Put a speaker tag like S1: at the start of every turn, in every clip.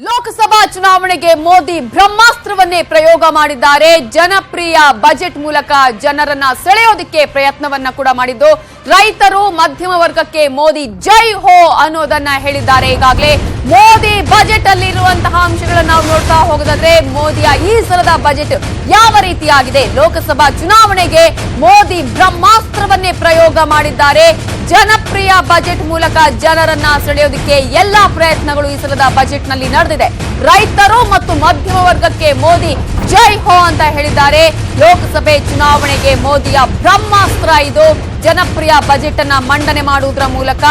S1: ಲೋಕಸಭಾ ಚುನಾವಣೆಗೆ ಮೋದಿ ಬ್ರಹ್ಮಾಸ್ತ್ರವನ್ನೇ ಪ್ರಯೋಗ ಮಾಡಿದ್ದಾರೆ. ಜನಪ್ರಿಯ ಬಜೆಟ್ ಮೂಲಕ ಜನರನ್ನ ಸೆಳೆಯೋದಕ್ಕೆ ಪ್ರಯತ್ನವನ್ನ ಕೂಡ ಮಾಡಿದ್ದು, ರೈತರು ಮಧ್ಯಮ ವರ್ಗಕ್ಕೆ ಮೋದಿ ಜೈ ಹೋ ಅನ್ನೋದನ್ನ ಹೇಳಿದ್ದಾರೆ. ಈಗಾಗಲೇ ಮೋದಿ ಬಜೆಟ್ ಅಲ್ಲಿ ಇರುವಂತಹ ಅಂಶಗಳನ್ನು ನಾವು ನೋಡ್ತಾ ಹೋಗೋದಾದ್ರೆ, ಮೋದಿಯ ಈ ಸಲದ ಬಜೆಟ್ ಯಾವ ರೀತಿಯಾಗಿದೆ, ಲೋಕಸಭಾ ಚುನಾವಣೆಗೆ ಮೋದಿ ಬ್ರಹ್ಮಾಸ್ತ್ರವನ್ನೇ ಪ್ರಯೋಗ ಮಾಡಿದ್ದಾರೆ. ಜನಪ್ರಿಯ ಬಜೆಟ್ ಮೂಲಕ ಜನರನ್ನ ಸೆಳೆಯೋದಕ್ಕೆ ಎಲ್ಲಾ ಪ್ರಯತ್ನಗಳು ಈ ಸಲದ ಬಜೆಟ್ ನಲ್ಲಿ ನಡೆದಿದೆ. ರೈತರು ಮತ್ತು ಮಧ್ಯಮ ವರ್ಗಕ್ಕೆ ಮೋದಿ ಜೈ ಹೋ ಅಂತ ಹೇಳಿದ್ದಾರೆ. ಲೋಕಸಭೆ ಚುನಾವಣೆಗೆ ಮೋದಿಯ ಬ್ರಹ್ಮಾಸ್ತ್ರ ಇದು. ಜನಪ್ರಿಯ ಬಜೆಟ್ ಅನ್ನ ಮಂಡನೆ ಮಾಡುವುದರ ಮೂಲಕ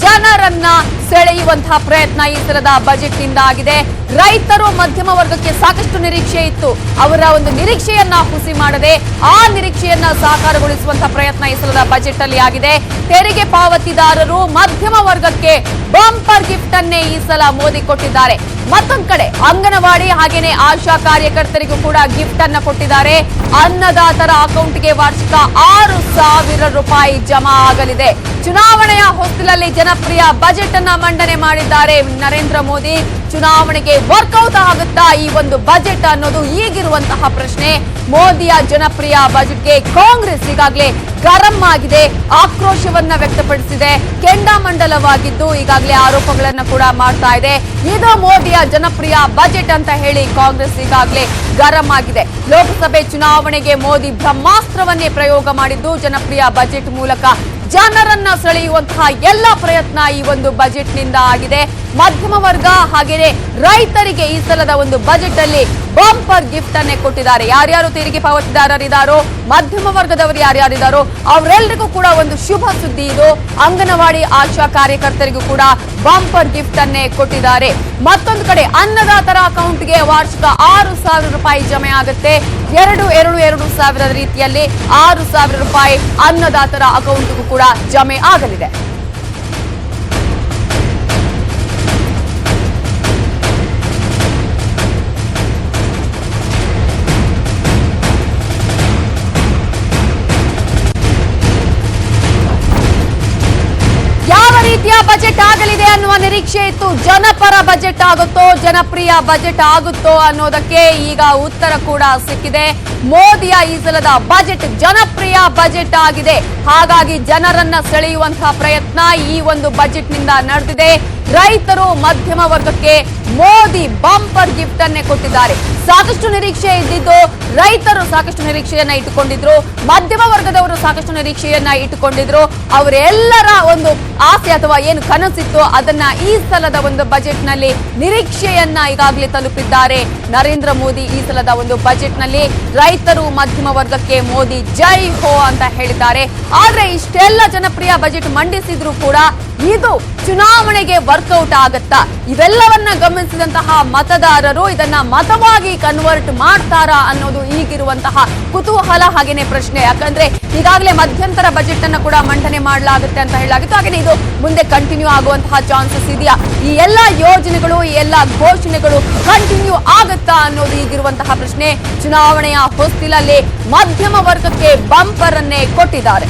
S1: ಜನರನ್ನ ಸೆಳೆಯುವಂತಹ ಪ್ರಯತ್ನ ಈ ಸಲದ ಬಜೆಟ್ ನಿಂದ ಆಗಿದೆ. ರೈತರು ಮಧ್ಯಮ ವರ್ಗಕ್ಕೆ ಸಾಕಷ್ಟು ನಿರೀಕ್ಷೆ ಇತ್ತು. ಅವರ ಒಂದು ನಿರೀಕ್ಷೆಯನ್ನ ಹುಸಿ ಮಾಡದೆ ಆ ನಿರೀಕ್ಷೆಯನ್ನ ಸಾಕಾರಗೊಳಿಸುವಂತಹ ಪ್ರಯತ್ನ ಈ ಸಲದ ಬಜೆಟ್ ಅಲ್ಲಿ ಆಗಿದೆ. ತೆರಿಗೆ ಪಾವತಿದಾರರು ಮಧ್ಯಮ ವರ್ಗಕ್ಕೆ ಬಂಪರ್ ಗಿಫ್ಟ್ ಅನ್ನೇ ಈ ಸಲ ಮೋದಿ ಕೊಟ್ಟಿದ್ದಾರೆ. ಮತ್ತೊಂದು ಕಡೆ ಅಂಗನವಾಡಿ ಹಾಗೇನೆ ಆಶಾ ಕಾರ್ಯಕರ್ತರಿಗೂ ಕೂಡ ಗಿಫ್ಟ್ ಅನ್ನ ಕೊಟ್ಟಿದ್ದಾರೆ. ಅನ್ನದಾತರ ಅಕೌಂಟ್ಗೆ ವಾರ್ಷಿಕ 6,000 ರೂಪಾಯಿ ಜಮಾ ಆಗಲಿದೆ. ಚುನಾವಣೆಯ ಹೊಸ್ತಿಲಲ್ಲಿ ಜನಪ್ರಿಯ ಬಜೆಟ್ ಅನ್ನ ಮಂಡನೆ ಮಾಡಿದ್ದಾರೆ ನರೇಂದ್ರ ಮೋದಿ. ಚುನಾವಣೆಗೆ ವರ್ಕೌಟ್ ಆಗುತ್ತಾ ಈ ಒಂದು ಬಜೆಟ್ ಅನ್ನೋದು ಈಗಿರುವಂತಹ ಪ್ರಶ್ನೆ. ಮೋದಿಯ ಜನಪ್ರಿಯ ಬಜೆಟ್ಗೆ ಕಾಂಗ್ರೆಸ್ ಈಗಾಗಲೇ ಗರಂ ಆಗಿದೆ, ಆಕ್ರೋಶವನ್ನ ವ್ಯಕ್ತಪಡಿಸಿದೆ, ಕೆಂಡಾಮಂಡಲವಾಗಿದ್ದು ಈಗಾಗಲೇ ಆರೋಪಗಳನ್ನ ಕೂಡ ಮಾಡ್ತಾ ಇದೆ. ಇದು ಮೋದಿಯ ಜನಪ್ರಿಯ ಬಜೆಟ್ ಅಂತ ಹೇಳಿ ಕಾಂಗ್ರೆಸ್ ಈಗಾಗಲೇ ಗರಂ ಆಗಿದೆ. ಲೋಕಸಭೆ ಚುನಾವಣೆಗೆ ಮೋದಿ ಬ್ರಹ್ಮಾಸ್ತ್ರವನ್ನೇ ಪ್ರಯೋಗ ಮಾಡಿದ್ದು, ಜನಪ್ರಿಯ ಬಜೆಟ್ ಮೂಲಕ ಜನರನ್ನ ಸೆಳೆಯುವಂತಹ ಎಲ್ಲ ಪ್ರಯತ್ನ ಈ ಒಂದು ಬಜೆಟ್ ನಿಂದ ಆಗಿದೆ. ಮಧ್ಯಮ ವರ್ಗ ಹಾಗೆಯೇ ರೈತರಿಗೆ ಈ ಸಲದ ಒಂದು ಬಜೆಟ್ ಅಲ್ಲಿ ಬಂಪರ್ ಗಿಫ್ಟ್ ಅನ್ನೇ ಕೊಟ್ಟಿದ್ದಾರೆ. ಯಾರ್ಯಾರು ತೆರಿಗೆ ಪಾವತಿದಾರರಿದ್ದಾರೋ, ಮಧ್ಯಮ ವರ್ಗದವರು ಯಾರ್ಯಾರಿದ್ದಾರೋ ಅವರೆಲ್ಲರಿಗೂ ಕೂಡ ಒಂದು ಶುಭ ಸುದ್ದಿ ಇದು. ಅಂಗನವಾಡಿ ಆಶಾ ಕಾರ್ಯಕರ್ತರಿಗೂ ಕೂಡ ಬಂಪರ್ ಗಿಫ್ಟ್ ಅನ್ನೇ ಕೊಟ್ಟಿದ್ದಾರೆ. ಮತ್ತೊಂದು ಕಡೆ ಅನ್ನದಾತರ ಅಕೌಂಟ್ಗೆ ವಾರ್ಷಿಕ 6,000 ರೂಪಾಯಿ ಜಮೆ ಆಗುತ್ತೆ. 2,2,2,000 ರೀತಿಯಲ್ಲಿ 6,000 ರೂಪಾಯಿ ಅನ್ನದಾತರ ಅಕೌಂಟ್ಗೂ ಕೂಡ ಜಮೆ ಆಗಲಿದೆ. ರೀತಿಯ ಬಜೆಟ್ ಆಗಲಿದೆ ಅನ್ನುವ ನಿರೀಕ್ಷೆ ಇತ್ತು. ಜನಪರ ಬಜೆಟ್ ಆಗುತ್ತೋ, ಜನಪ್ರಿಯ ಬಜೆಟ್ ಆಗುತ್ತೋ ಅನ್ನೋದಕ್ಕೆ ಈಗ ಉತ್ತರ ಕೂಡ ಸಿಕ್ಕಿದೆ. ಮೋದಿಯ ಈ ಸಲದ ಬಜೆಟ್ ಜನಪ್ರಿಯ ಬಜೆಟ್ ಆಗಿದೆ. ಹಾಗಾಗಿ ಜನರನ್ನ ಸೆಳೆಯುವಂತಹ ಪ್ರಯತ್ನ ಈ ಒಂದು ಬಜೆಟ್ ನಿಂದ ನಡೆದಿದೆ. ರೈತರು ಮಧ್ಯಮ ವರ್ಗಕ್ಕೆ ಮೋದಿ ಬಂಪರ್ ಗಿಫ್ಟ್ ಅನ್ನೇ ಕೊಟ್ಟಿದ್ದಾರೆ. ಸಾಕಷ್ಟು ನಿರೀಕ್ಷೆ ಇದ್ದಿದ್ದು, ರೈತರು ಸಾಕಷ್ಟು ನಿರೀಕ್ಷೆಯನ್ನ ಇಟ್ಟುಕೊಂಡಿದ್ರು, ಮಧ್ಯಮ ವರ್ಗದವರು ಸಾಕಷ್ಟು ನಿರೀಕ್ಷೆಯನ್ನ ಇಟ್ಟುಕೊಂಡಿದ್ರು. ಅವರೆಲ್ಲರ ಒಂದು ಆಸೆ ಅಥವಾ ಏನು ಕನಸಿತ್ತು ಅದನ್ನ ಈ ಸಲದ ಒಂದು ಬಜೆಟ್ ನಲ್ಲಿ ನಿರೀಕ್ಷೆಯನ್ನ ಈಗಾಗಲೇ ತಲುಪಿದ್ದಾರೆ ನರೇಂದ್ರ ಮೋದಿ. ಈ ಸಲದ ಒಂದು ಬಜೆಟ್ ನಲ್ಲಿ ರೈತರು ಮಧ್ಯಮ ವರ್ಗಕ್ಕೆ ಮೋದಿ ಜೈ ಹೋ ಅಂತ ಹೇಳಿದ್ದಾರೆ. ಆದ್ರೆ ಇಷ್ಟೆಲ್ಲ ಜನಪ್ರಿಯ ಬಜೆಟ್ ಮಂಡಿಸಿದ್ರು ಕೂಡ ಇದು ಚುನಾವಣೆಗೆ ವರ್ಕೌಟ್ ಆಗತ್ತಾ? ಇವೆಲ್ಲವನ್ನ ಗಮನಿಸಿದಂತಹ ಮತದಾರರು ಇದನ್ನ ಮತವಾಗಿ ಕನ್ವರ್ಟ್ ಮಾಡ್ತಾರಾ ಅನ್ನೋದು ಈಗಿರುವಂತಹ ಕುತೂಹಲ ಹಾಗೇನೆ ಪ್ರಶ್ನೆ. ಯಾಕಂದ್ರೆ ಈಗಾಗಲೇ ಮಧ್ಯಂತರ ಬಜೆಟ್ ಅನ್ನ ಕೂಡ ಮಂಡನೆ ಮಾಡಲಾಗುತ್ತೆ ಅಂತ ಹೇಳಲಾಗಿತ್ತು. ಹಾಗೇನೆ ಇದು ಮುಂದೆ ಕಂಟಿನ್ಯೂ ಆಗುವಂತಹ ಚಾನ್ಸಸ್ ಇದೆಯಾ? ಈ ಎಲ್ಲಾ ಯೋಜನೆಗಳು, ಈ ಎಲ್ಲಾ ಘೋಷಣೆಗಳು ಕಂಟಿನ್ಯೂ ಆಗುತ್ತಾ ಅನ್ನೋದು ಈಗಿರುವಂತಹ ಪ್ರಶ್ನೆ. ಚುನಾವಣೆಯ ಹೊಸ್ತಿಲಲ್ಲಿ ಮಧ್ಯಮ ವರ್ಗಕ್ಕೆ ಬಂಪರ್ ಅನ್ನೇ ಕೊಟ್ಟಿದ್ದಾರೆ.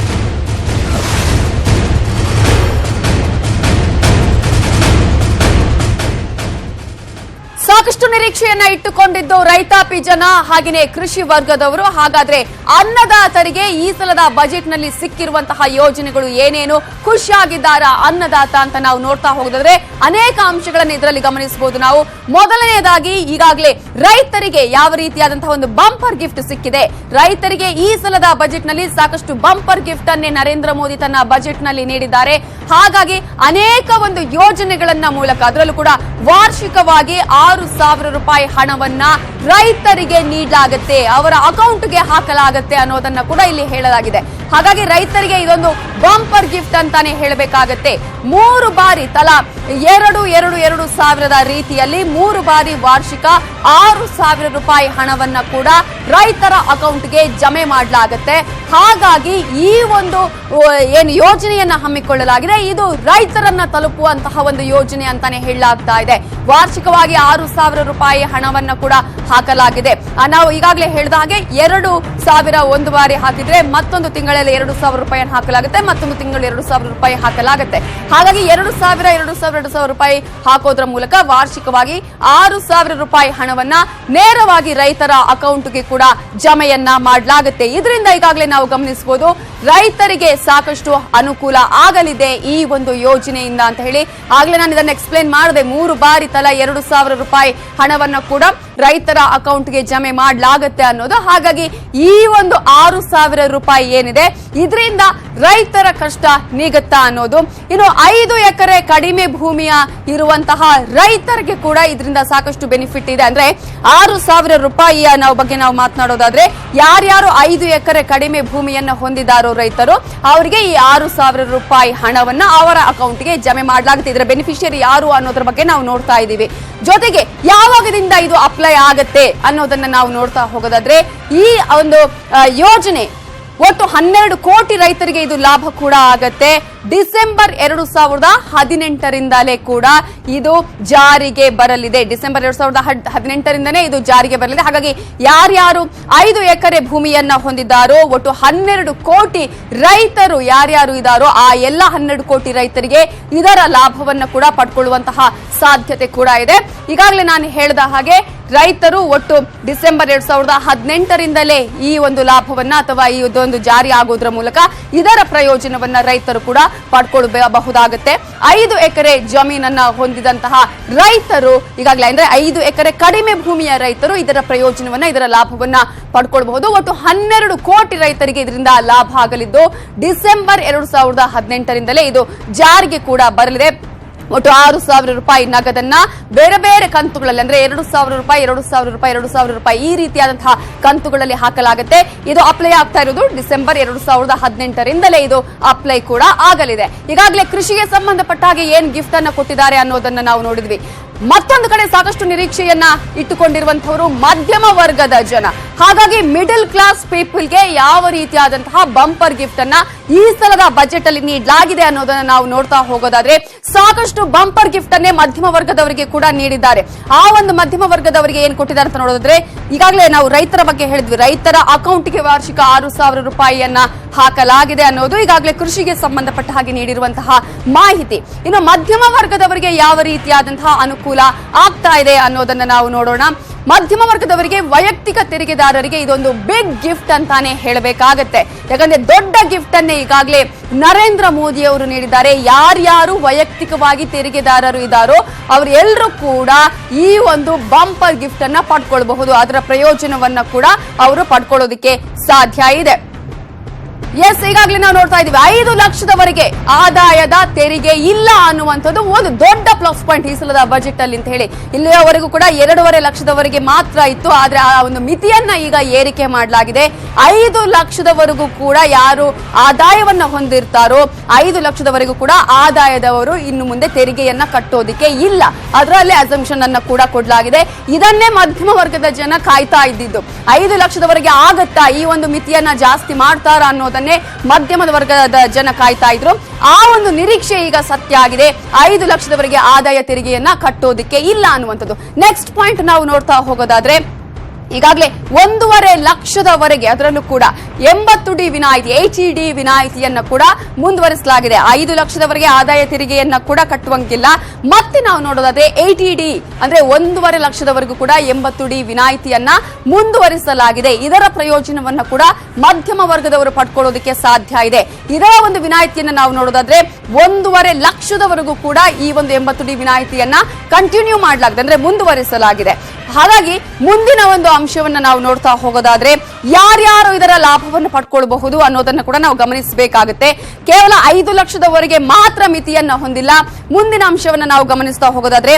S1: ಸಾಕಷ್ಟು ನಿರೀಕ್ಷೆಯನ್ನ ಇಟ್ಟುಕೊಂಡಿದ್ದು ರೈತಾಪಿ ಜನ ಹಾಗೆಯೇ ಕೃಷಿ ವರ್ಗದವರು. ಹಾಗಾದ್ರೆ ಅನ್ನದಾತರಿಗೆ ಈ ಸಲದ ಬಜೆಟ್ ನಲ್ಲಿ ಸಿಕ್ಕಿರುವಂತಹ ಯೋಜನೆಗಳು ಏನೇನು? ಖುಷಿಯಾಗಿದ್ದಾರಾ ಅನ್ನದಾತ ಅಂತ ನಾವು ನೋಡ್ತಾ ಹೋಗೋದಾದ್ರೆ ಅನೇಕ ಅಂಶಗಳನ್ನು ಇದರಲ್ಲಿ ಗಮನಿಸಬಹುದು ನಾವು. ಮೊದಲನೆಯದಾಗಿ ಈಗಾಗಲೇ ರೈತರಿಗೆ ಯಾವ ರೀತಿಯಾದಂತಹ ಒಂದು ಬಂಪರ್ ಗಿಫ್ಟ್ ಸಿಕ್ಕಿದೆ. ರೈತರಿಗೆ ಈ ಸಲದ ಬಜೆಟ್ ನಲ್ಲಿ ಸಾಕಷ್ಟು ಬಂಪರ್ ಗಿಫ್ಟ್ ಅನ್ನೇ ನರೇಂದ್ರ ಮೋದಿ ತನ್ನ ಬಜೆಟ್ ನಲ್ಲಿ ನೀಡಿದ್ದಾರೆ. ಹಾಗಾಗಿ ಅನೇಕ ಒಂದು ಯೋಜನೆಗಳನ್ನ ಮೂಲಕ ಅದರಲ್ಲೂ ಕೂಡ ವಾರ್ಷಿಕವಾಗಿ 6,000 ರೂಪಾಯಿ ಹಣವನ್ನ ರೈತರಿಗೆ ನೀಡಲಾಗುತ್ತೆ, ಅವರ ಅಕೌಂಟ್ಗೆ ಹಾಕಲಾಗುತ್ತೆ ಅನ್ನೋದನ್ನ ಕೂಡ ಇಲ್ಲಿ ಹೇಳಲಾಗಿದೆ. ಹಾಗಾಗಿ ರೈತರಿಗೆ ಇದೊಂದು ಬಂಪರ್ ಗಿಫ್ಟ್ ಅಂತಾನೆ ಹೇಳಬೇಕಾಗತ್ತೆ. 3 ಬಾರಿ ತಲಾ 2,2,2,000 ರೀತಿಯಲ್ಲಿ 3 ಬಾರಿ ವಾರ್ಷಿಕ 6,000 ರೂಪಾಯಿ ಹಣವನ್ನ ಕೂಡ ರೈತರ ಅಕೌಂಟ್ಗೆ ಜಮೆ ಮಾಡಲಾಗುತ್ತೆ. ಹಾಗಾಗಿ ಈ ಒಂದು ಏನು ಯೋಜನೆಯನ್ನ ಹಮ್ಮಿಕೊಳ್ಳಲಾಗಿದೆ ಇದು ರೈತರನ್ನ ತಲುಪುವಂತಹ ಒಂದು ಯೋಜನೆ ಅಂತಾನೆ ಹೇಳಲಾಗ್ತಾ ಇದೆ. ವಾರ್ಷಿಕವಾಗಿ 6,000 ರೂಪಾಯಿ ಹಣವನ್ನ ಕೂಡ ಹಾಕಲಾಗಿದೆ. ನಾವು ಈಗಾಗಲೇ ಹೇಳಿದ ಹಾಗೆ 2,000 ಒಂದು ಬಾರಿ ಹಾಕಿದ್ರೆ ಮತ್ತೊಂದು ತಿಂಗಳಲ್ಲಿ ತಿಂಗಳಲ್ಲಿ 2,000 ರೂಪಾಯಿಯನ್ನು ಹಾಕಲಾಗುತ್ತೆ, ಮತ್ತೊಂದು ತಿಂಗಳು 2,000 ರೂಪಾಯಿ ಹಾಕಲಾಗುತ್ತೆ. ಹಾಗಾಗಿ 2,000 ರೂಪಾಯಿ ಹಾಕೋದ್ರ ಮೂಲಕ ವಾರ್ಷಿಕವಾಗಿ 6,000 ರೂಪಾಯಿ ಹಣವನ್ನ ನೇರವಾಗಿ ರೈತರ ಅಕೌಂಟ್ಗೆ ಕೂಡ ಜಮೆಯನ್ನ ಮಾಡಲಾಗುತ್ತೆ. ಇದರಿಂದ ಈಗಾಗಲೇ ನಾವು ಗಮನಿಸಬಹುದು ರೈತರಿಗೆ ಸಾಕಷ್ಟು ಅನುಕೂಲ ಆಗಲಿದೆ ಈ ಒಂದು ಯೋಜನೆಯಿಂದ ಅಂತ ಹೇಳಿ. ಆಗ್ಲೇ ನಾನು ಇದನ್ನ ಎಕ್ಸ್ಪ್ಲೇನ್ ಮಾಡಿದೆ, 3 ಬಾರಿ ತಲಾ 2,000 ರೂಪಾಯಿ ಹಣವನ್ನ ಕೂಡ ರೈತರ ಅಕೌಂಟ್ಗೆ ಜಮೆ ಮಾಡಲಾಗುತ್ತೆ ಅನ್ನೋದು. ಹಾಗಾಗಿ ಈ ಒಂದು 6,000 ರೂಪಾಯಿ ಏನಿದೆ ಇದರಿಂದ ರೈತರ ಕಷ್ಟ ನೀಗುತ್ತಾ ಅನ್ನೋದು. ಇನ್ನು 5 ಎಕರೆ ಕಡಿಮೆ ಭೂಮಿಯ ಇರುವಂತಹ ರೈತರಿಗೆ ಕೂಡ ಇದರಿಂದ ಸಾಕಷ್ಟು ಬೆನಿಫಿಟ್ ಇದೆ. ಅಂದ್ರೆ 6,000 ರೂಪಾಯಿಯ ಬಗ್ಗೆ ನಾವು ಮಾತನಾಡೋದಾದ್ರೆ ಯಾರ್ಯಾರು 5 ಎಕರೆ ಕಡಿಮೆ ಭೂಮಿಯನ್ನ ಹೊಂದಿದಾರೋ ರೈತರು ಅವರಿಗೆ ಈ 6,000 ರೂಪಾಯಿ ಹಣವನ್ನ ಅವರ ಅಕೌಂಟ್ಗೆ ಜಮೆ ಮಾಡಲಾಗುತ್ತೆ. ಇದರ ಬೆನಿಫಿಷಿಯರಿ ಯಾರು ಅನ್ನೋದ್ರ ಬಗ್ಗೆ ನಾವು ನೋಡ್ತಾ ಇದ್ದೀವಿ. ಜೊತೆಗೆ ಯಾವಾಗದಿಂದ ಇದು ಅಪ್ಲೈ ಆಗತ್ತೆ ಅನ್ನೋದನ್ನ ನಾವು ನೋಡ್ತಾ ಹೋಗೋದಾದ್ರೆ ಈ ಒಂದು ಯೋಜನೆ ಒಟ್ಟು 12 ಕೋಟಿ ರೈತರಿಗೆ ಇದು ಲಾಭ ಕೂಡ ಆಗತ್ತೆ. ಡಿಸೆಂಬರ್ 2018ರಿಂದಲೇ ಕೂಡ ಇದು ಜಾರಿಗೆ ಬರಲಿದೆ. ಡಿಸೆಂಬರ್ 2018ರಿಂದನೇ ಇದು ಜಾರಿಗೆ ಬರಲಿದೆ. ಹಾಗಾಗಿ ಯಾರ್ಯಾರು 5 ಎಕರೆ ಭೂಮಿಯನ್ನ ಹೊಂದಿದ್ದಾರೋ ಒಟ್ಟು 12 ಕೋಟಿ ರೈತರು ಯಾರ್ಯಾರು ಇದ್ದಾರೋ ಆ ಎಲ್ಲ 12 ಕೋಟಿ ರೈತರಿಗೆ ಇದರ ಲಾಭವನ್ನು ಕೂಡ ಪಡ್ಕೊಳ್ಳುವಂತಹ ಸಾಧ್ಯತೆ ಕೂಡ ಇದೆ. ಈಗಾಗಲೇ ನಾನು ಹೇಳಿದ ಹಾಗೆ ರೈತರು ಒಟ್ಟು ಡಿಸೆಂಬರ್ 2018ರಿಂದಲೇ ಈ ಒಂದು ಲಾಭವನ್ನ ಅಥವಾ ಈ ಒಂದು ಜಾರಿ ಆಗೋದ್ರ ಮೂಲಕ ಇದರ ಪ್ರಯೋಜನವನ್ನ ರೈತರು ಕೂಡ ಪಡ್ಕೊಳ್ಳಬಹುದಾಗುತ್ತೆ. 5 ಎಕರೆ ಜಮೀನನ್ನ ಹೊಂದಿದಂತಹ ರೈತರು ಈಗಾಗಲೇ ಅಂದ್ರೆ 5 ಎಕರೆ ಕಡಿಮೆ ಭೂಮಿಯ ರೈತರು ಇದರ ಪ್ರಯೋಜನವನ್ನ ಇದರ ಲಾಭವನ್ನ ಪಡ್ಕೊಳ್ಬಹುದು. ಒಟ್ಟು 12 ಕೋಟಿ ರೈತರಿಗೆ ಇದರಿಂದ ಲಾಭ ಆಗಲಿದ್ದು ಡಿಸೆಂಬರ್ 2018ರಿಂದಲೇ ಇದು ಜಾರಿಗೆ ಕೂಡ ಬರಲಿದೆ. ಒಟ್ಟು 6,000 ರೂಪಾಯಿ ನಗದನ್ನ ಬೇರೆ ಬೇರೆ ಕಂತುಗಳಲ್ಲಿ ಅಂದ್ರೆ 2,000 ರೂಪಾಯಿ 2,000 ರೂಪಾಯಿ 2,000 ರೂಪಾಯಿ ಈ ರೀತಿಯಾದಂತಹ ಕಂತುಗಳಲ್ಲಿ ಹಾಕಲಾಗುತ್ತೆ. ಇದು ಅಪ್ಲೈ ಆಗ್ತಾ ಇರೋದು ಡಿಸೆಂಬರ್ 2018ರಿಂದಲೇ ಇದು ಅಪ್ಲೈ ಕೂಡ ಆಗಲಿದೆ. ಈಗಾಗಲೇ ಕೃಷಿಗೆ ಸಂಬಂಧಪಟ್ಟ ಹಾಗೆ ಏನ್ ಗಿಫ್ಟ್ ಅನ್ನ ಕೊಟ್ಟಿದ್ದಾರೆ ಅನ್ನೋದನ್ನ ನಾವು ನೋಡಿದ್ವಿ. ಮತ್ತೊಂದು ಕಡೆ ಸಾಕಷ್ಟು ನಿರೀಕ್ಷೆಯನ್ನ ಇಟ್ಟುಕೊಂಡಿರುವಂತವರು ಮಧ್ಯಮ ವರ್ಗದ ಜನ. ಹಾಗಾಗಿ ಮಿಡಲ್ ಕ್ಲಾಸ್ ಪೀಪಲ್ಗೆ ಯಾವ ರೀತಿಯಾದಂತಹ ಬಂಪರ್ ಗಿಫ್ಟ್ ಅನ್ನ ಈ ಸಲದ ಬಜೆಟ್ ಅಲ್ಲಿ ನೀಡಲಾಗಿದೆ ಅನ್ನೋದನ್ನ ನಾವು ನೋಡ್ತಾ ಹೋಗೋದಾದ್ರೆ ಸಾಕಷ್ಟು ಬಂಪರ್ ಗಿಫ್ಟ್ ಅನ್ನೇ ಮಧ್ಯಮ ವರ್ಗದವರಿಗೆ ಕೂಡ ನೀಡಿದ್ದಾರೆ. ಆ ಒಂದು ಮಧ್ಯಮ ವರ್ಗದವರಿಗೆ ಏನ್ ಕೊಟ್ಟಿದ್ದಾರೆ ಅಂತ ನೋಡೋದಾದ್ರೆ ಈಗಾಗಲೇ ನಾವು ರೈತರ ಬಗ್ಗೆ ಹೇಳಿದ್ವಿ. ರೈತರ ಅಕೌಂಟ್ಗೆ ವಾರ್ಷಿಕ 6,000 ರೂಪಾಯಿಯನ್ನ ಹಾಕಲಾಗಿದೆ ಅನ್ನೋದು ಈಗಾಗಲೇ ಕೃಷಿಗೆ ಸಂಬಂಧಪಟ್ಟ ಹಾಗೆ ನೀಡಿರುವಂತಹ ಮಾಹಿತಿ. ಇನ್ನು ಮಧ್ಯಮ ವರ್ಗದವರಿಗೆ ಯಾವ ರೀತಿಯಾದಂತಹ ಅನುಕೂಲ ಆಗ್ತಾ ಇದೆ ಅನ್ನೋದನ್ನ ನಾವು ನೋಡೋಣ. ಮಧ್ಯಮ ವರ್ಗದವರಿಗೆ ವೈಯಕ್ತಿಕ ತೆರಿಗೆದಾರರಿಗೆ ಇದೊಂದು ಬಿಗ್ ಗಿಫ್ಟ್ ಅಂತಾನೆ ಹೇಳಬೇಕಾಗತ್ತೆ. ಯಾಕಂದ್ರೆ ದೊಡ್ಡ ಗಿಫ್ಟ್ ಅನ್ನೇ ಈಗಾಗಲೇ ನರೇಂದ್ರ ಮೋದಿ ಅವರು ನೀಡಿದ್ದಾರೆ. ಯಾರ್ಯಾರು ವೈಯಕ್ತಿಕವಾಗಿ ತೆರಿಗೆದಾರರು ಇದ್ದಾರೋ ಅವರೆಲ್ಲರೂ ಕೂಡ ಈ ಒಂದು ಬಂಪರ್ ಗಿಫ್ಟ್ ಅನ್ನ ಪಡ್ಕೊಳ್ಬಹುದು. ಅದರ ಪ್ರಯೋಜನವನ್ನ ಕೂಡ ಅವರು ಪಡ್ಕೊಳ್ಳೋದಕ್ಕೆ ಸಾಧ್ಯ ಇದೆ. ಎಸ್, ಈಗಾಗಲೇ ನಾವು ನೋಡ್ತಾ ಇದ್ದೀವಿ 5 ಲಕ್ಷದವರೆಗೆ ಆದಾಯದ ತೆರಿಗೆ ಇಲ್ಲ ಅನ್ನುವಂಥದ್ದು ಒಂದು ದೊಡ್ಡ ಪ್ಲಸ್ ಪಾಯಿಂಟ್ ಈ ಸಲದ ಬಜೆಟ್ ಅಲ್ಲಿ ಅಂತ ಹೇಳಿ. ಇಲ್ಲಿಯವರೆಗೂ ಕೂಡ 2.5 ಲಕ್ಷದವರೆಗೆ ಮಾತ್ರ ಇತ್ತು. ಆದ್ರೆ ಆ ಒಂದು ಮಿತಿಯನ್ನ ಈಗ ಏರಿಕೆ ಮಾಡಲಾಗಿದೆ. 5 ಲಕ್ಷದವರೆಗೂ ಕೂಡ ಯಾರು ಆದಾಯವನ್ನ ಹೊಂದಿರ್ತಾರೋ 5 ಲಕ್ಷದವರೆಗೂ ಕೂಡ ಆದಾಯದವರು ಇನ್ನು ಮುಂದೆ ತೆರಿಗೆಯನ್ನ ಕಟ್ಟೋದಿಕ್ಕೆ ಇಲ್ಲ. ಅದರಲ್ಲೇ ಅಸಂಪ್ಷನ್ ಅನ್ನ ಕೂಡ ಕೊಡಲಾಗಿದೆ. ಇದನ್ನೇ ಮಧ್ಯಮ ವರ್ಗದ ಜನ ಕಾಯ್ತಾ ಇದ್ದಿದ್ದು. 5 ಲಕ್ಷದವರೆಗೆ ಆಗತ್ತಾ ಈ ಒಂದು ಮಿತಿಯನ್ನ ಜಾಸ್ತಿ ಮಾಡ್ತಾರಾ ಅನ್ನೋದನ್ನ ಮಧ್ಯಮದ ವರ್ಗದ ಜನ ಕಾಯ್ತಾ ಇದ್ರು. ಆ ಒಂದು ನಿರೀಕ್ಷೆ ಈಗ ಸತ್ಯ ಆಗಿದೆ. 5 ಲಕ್ಷದವರೆಗೆ ಆದಾಯ ತೆರಿಗೆಯನ್ನ ಕಟ್ಟೋದಿಕ್ಕೆ ಇಲ್ಲ ಅನ್ನುವಂಥದ್ದು. ನೆಕ್ಸ್ಟ್ ಪಾಯಿಂಟ್ ನಾವು ನೋಡ್ತಾ ಹೋಗೋದಾದ್ರೆ ಈಗಾಗಲೇ 1.5 ಲಕ್ಷದವರೆಗೆ ಅದರಲ್ಲೂ ಕೂಡ 80D ವಿನಾಯಿತಿ 80D ವಿನಾಯಿತಿಯನ್ನ ಕೂಡ ಮುಂದುವರಿಸಲಾಗಿದೆ. 5 ಲಕ್ಷದವರೆಗೆ ಆದಾಯ ತೆರಿಗೆಯನ್ನ ಕೂಡ ಕಟ್ಟುವಂಗಿಲ್ಲ. ಮತ್ತೆ ನಾವು ನೋಡೋದಾದ್ರೆ 80D ಅಂದ್ರೆ 1.5 ಲಕ್ಷದವರೆಗೂ ಕೂಡ 80D ವಿನಾಯಿತಿಯನ್ನ ಮುಂದುವರಿಸಲಾಗಿದೆ. ಇದರ ಪ್ರಯೋಜನವನ್ನ ಕೂಡ ಮಧ್ಯಮ ವರ್ಗದವರು ಪಡ್ಕೊಳ್ಳೋದಕ್ಕೆ ಸಾಧ್ಯ ಇದೆ. ಇದರ ಒಂದು ವಿನಾಯಿತಿಯನ್ನ ನಾವು ನೋಡೋದಾದ್ರೆ 1.5 ಲಕ್ಷದವರೆಗೂ ಕೂಡ ಈ ಒಂದು 80D ವಿನಾಯಿತಿಯನ್ನ ಕಂಟಿನ್ಯೂ ಮಾಡಲಾಗಿದೆ ಅಂದ್ರೆ ಮುಂದುವರಿಸಲಾಗಿದೆ. ಹಾಗಾಗಿ ಮುಂದಿನ ಒಂದು ಅಂಶವನ್ನ ನಾವು ನೋಡ್ತಾ ಹೋಗೋದಾದ್ರೆ ಯಾರ್ಯಾರು ಇದರ ಲಾಭವನ್ನು ಪಡ್ಕೊಳ್ಬಹುದು ಅನ್ನೋದನ್ನ ಕೂಡ ನಾವು ಗಮನಿಸಬೇಕಾಗುತ್ತೆ. ಕೇವಲ 5 ಲಕ್ಷದವರೆಗೆ ಮಾತ್ರ ಮಿತಿಯನ್ನ ಹೊಂದಿಲ್ಲ. ಮುಂದಿನ ಅಂಶವನ್ನ ನಾವು ಗಮನಿಸ್ತಾ ಹೋಗೋದಾದ್ರೆ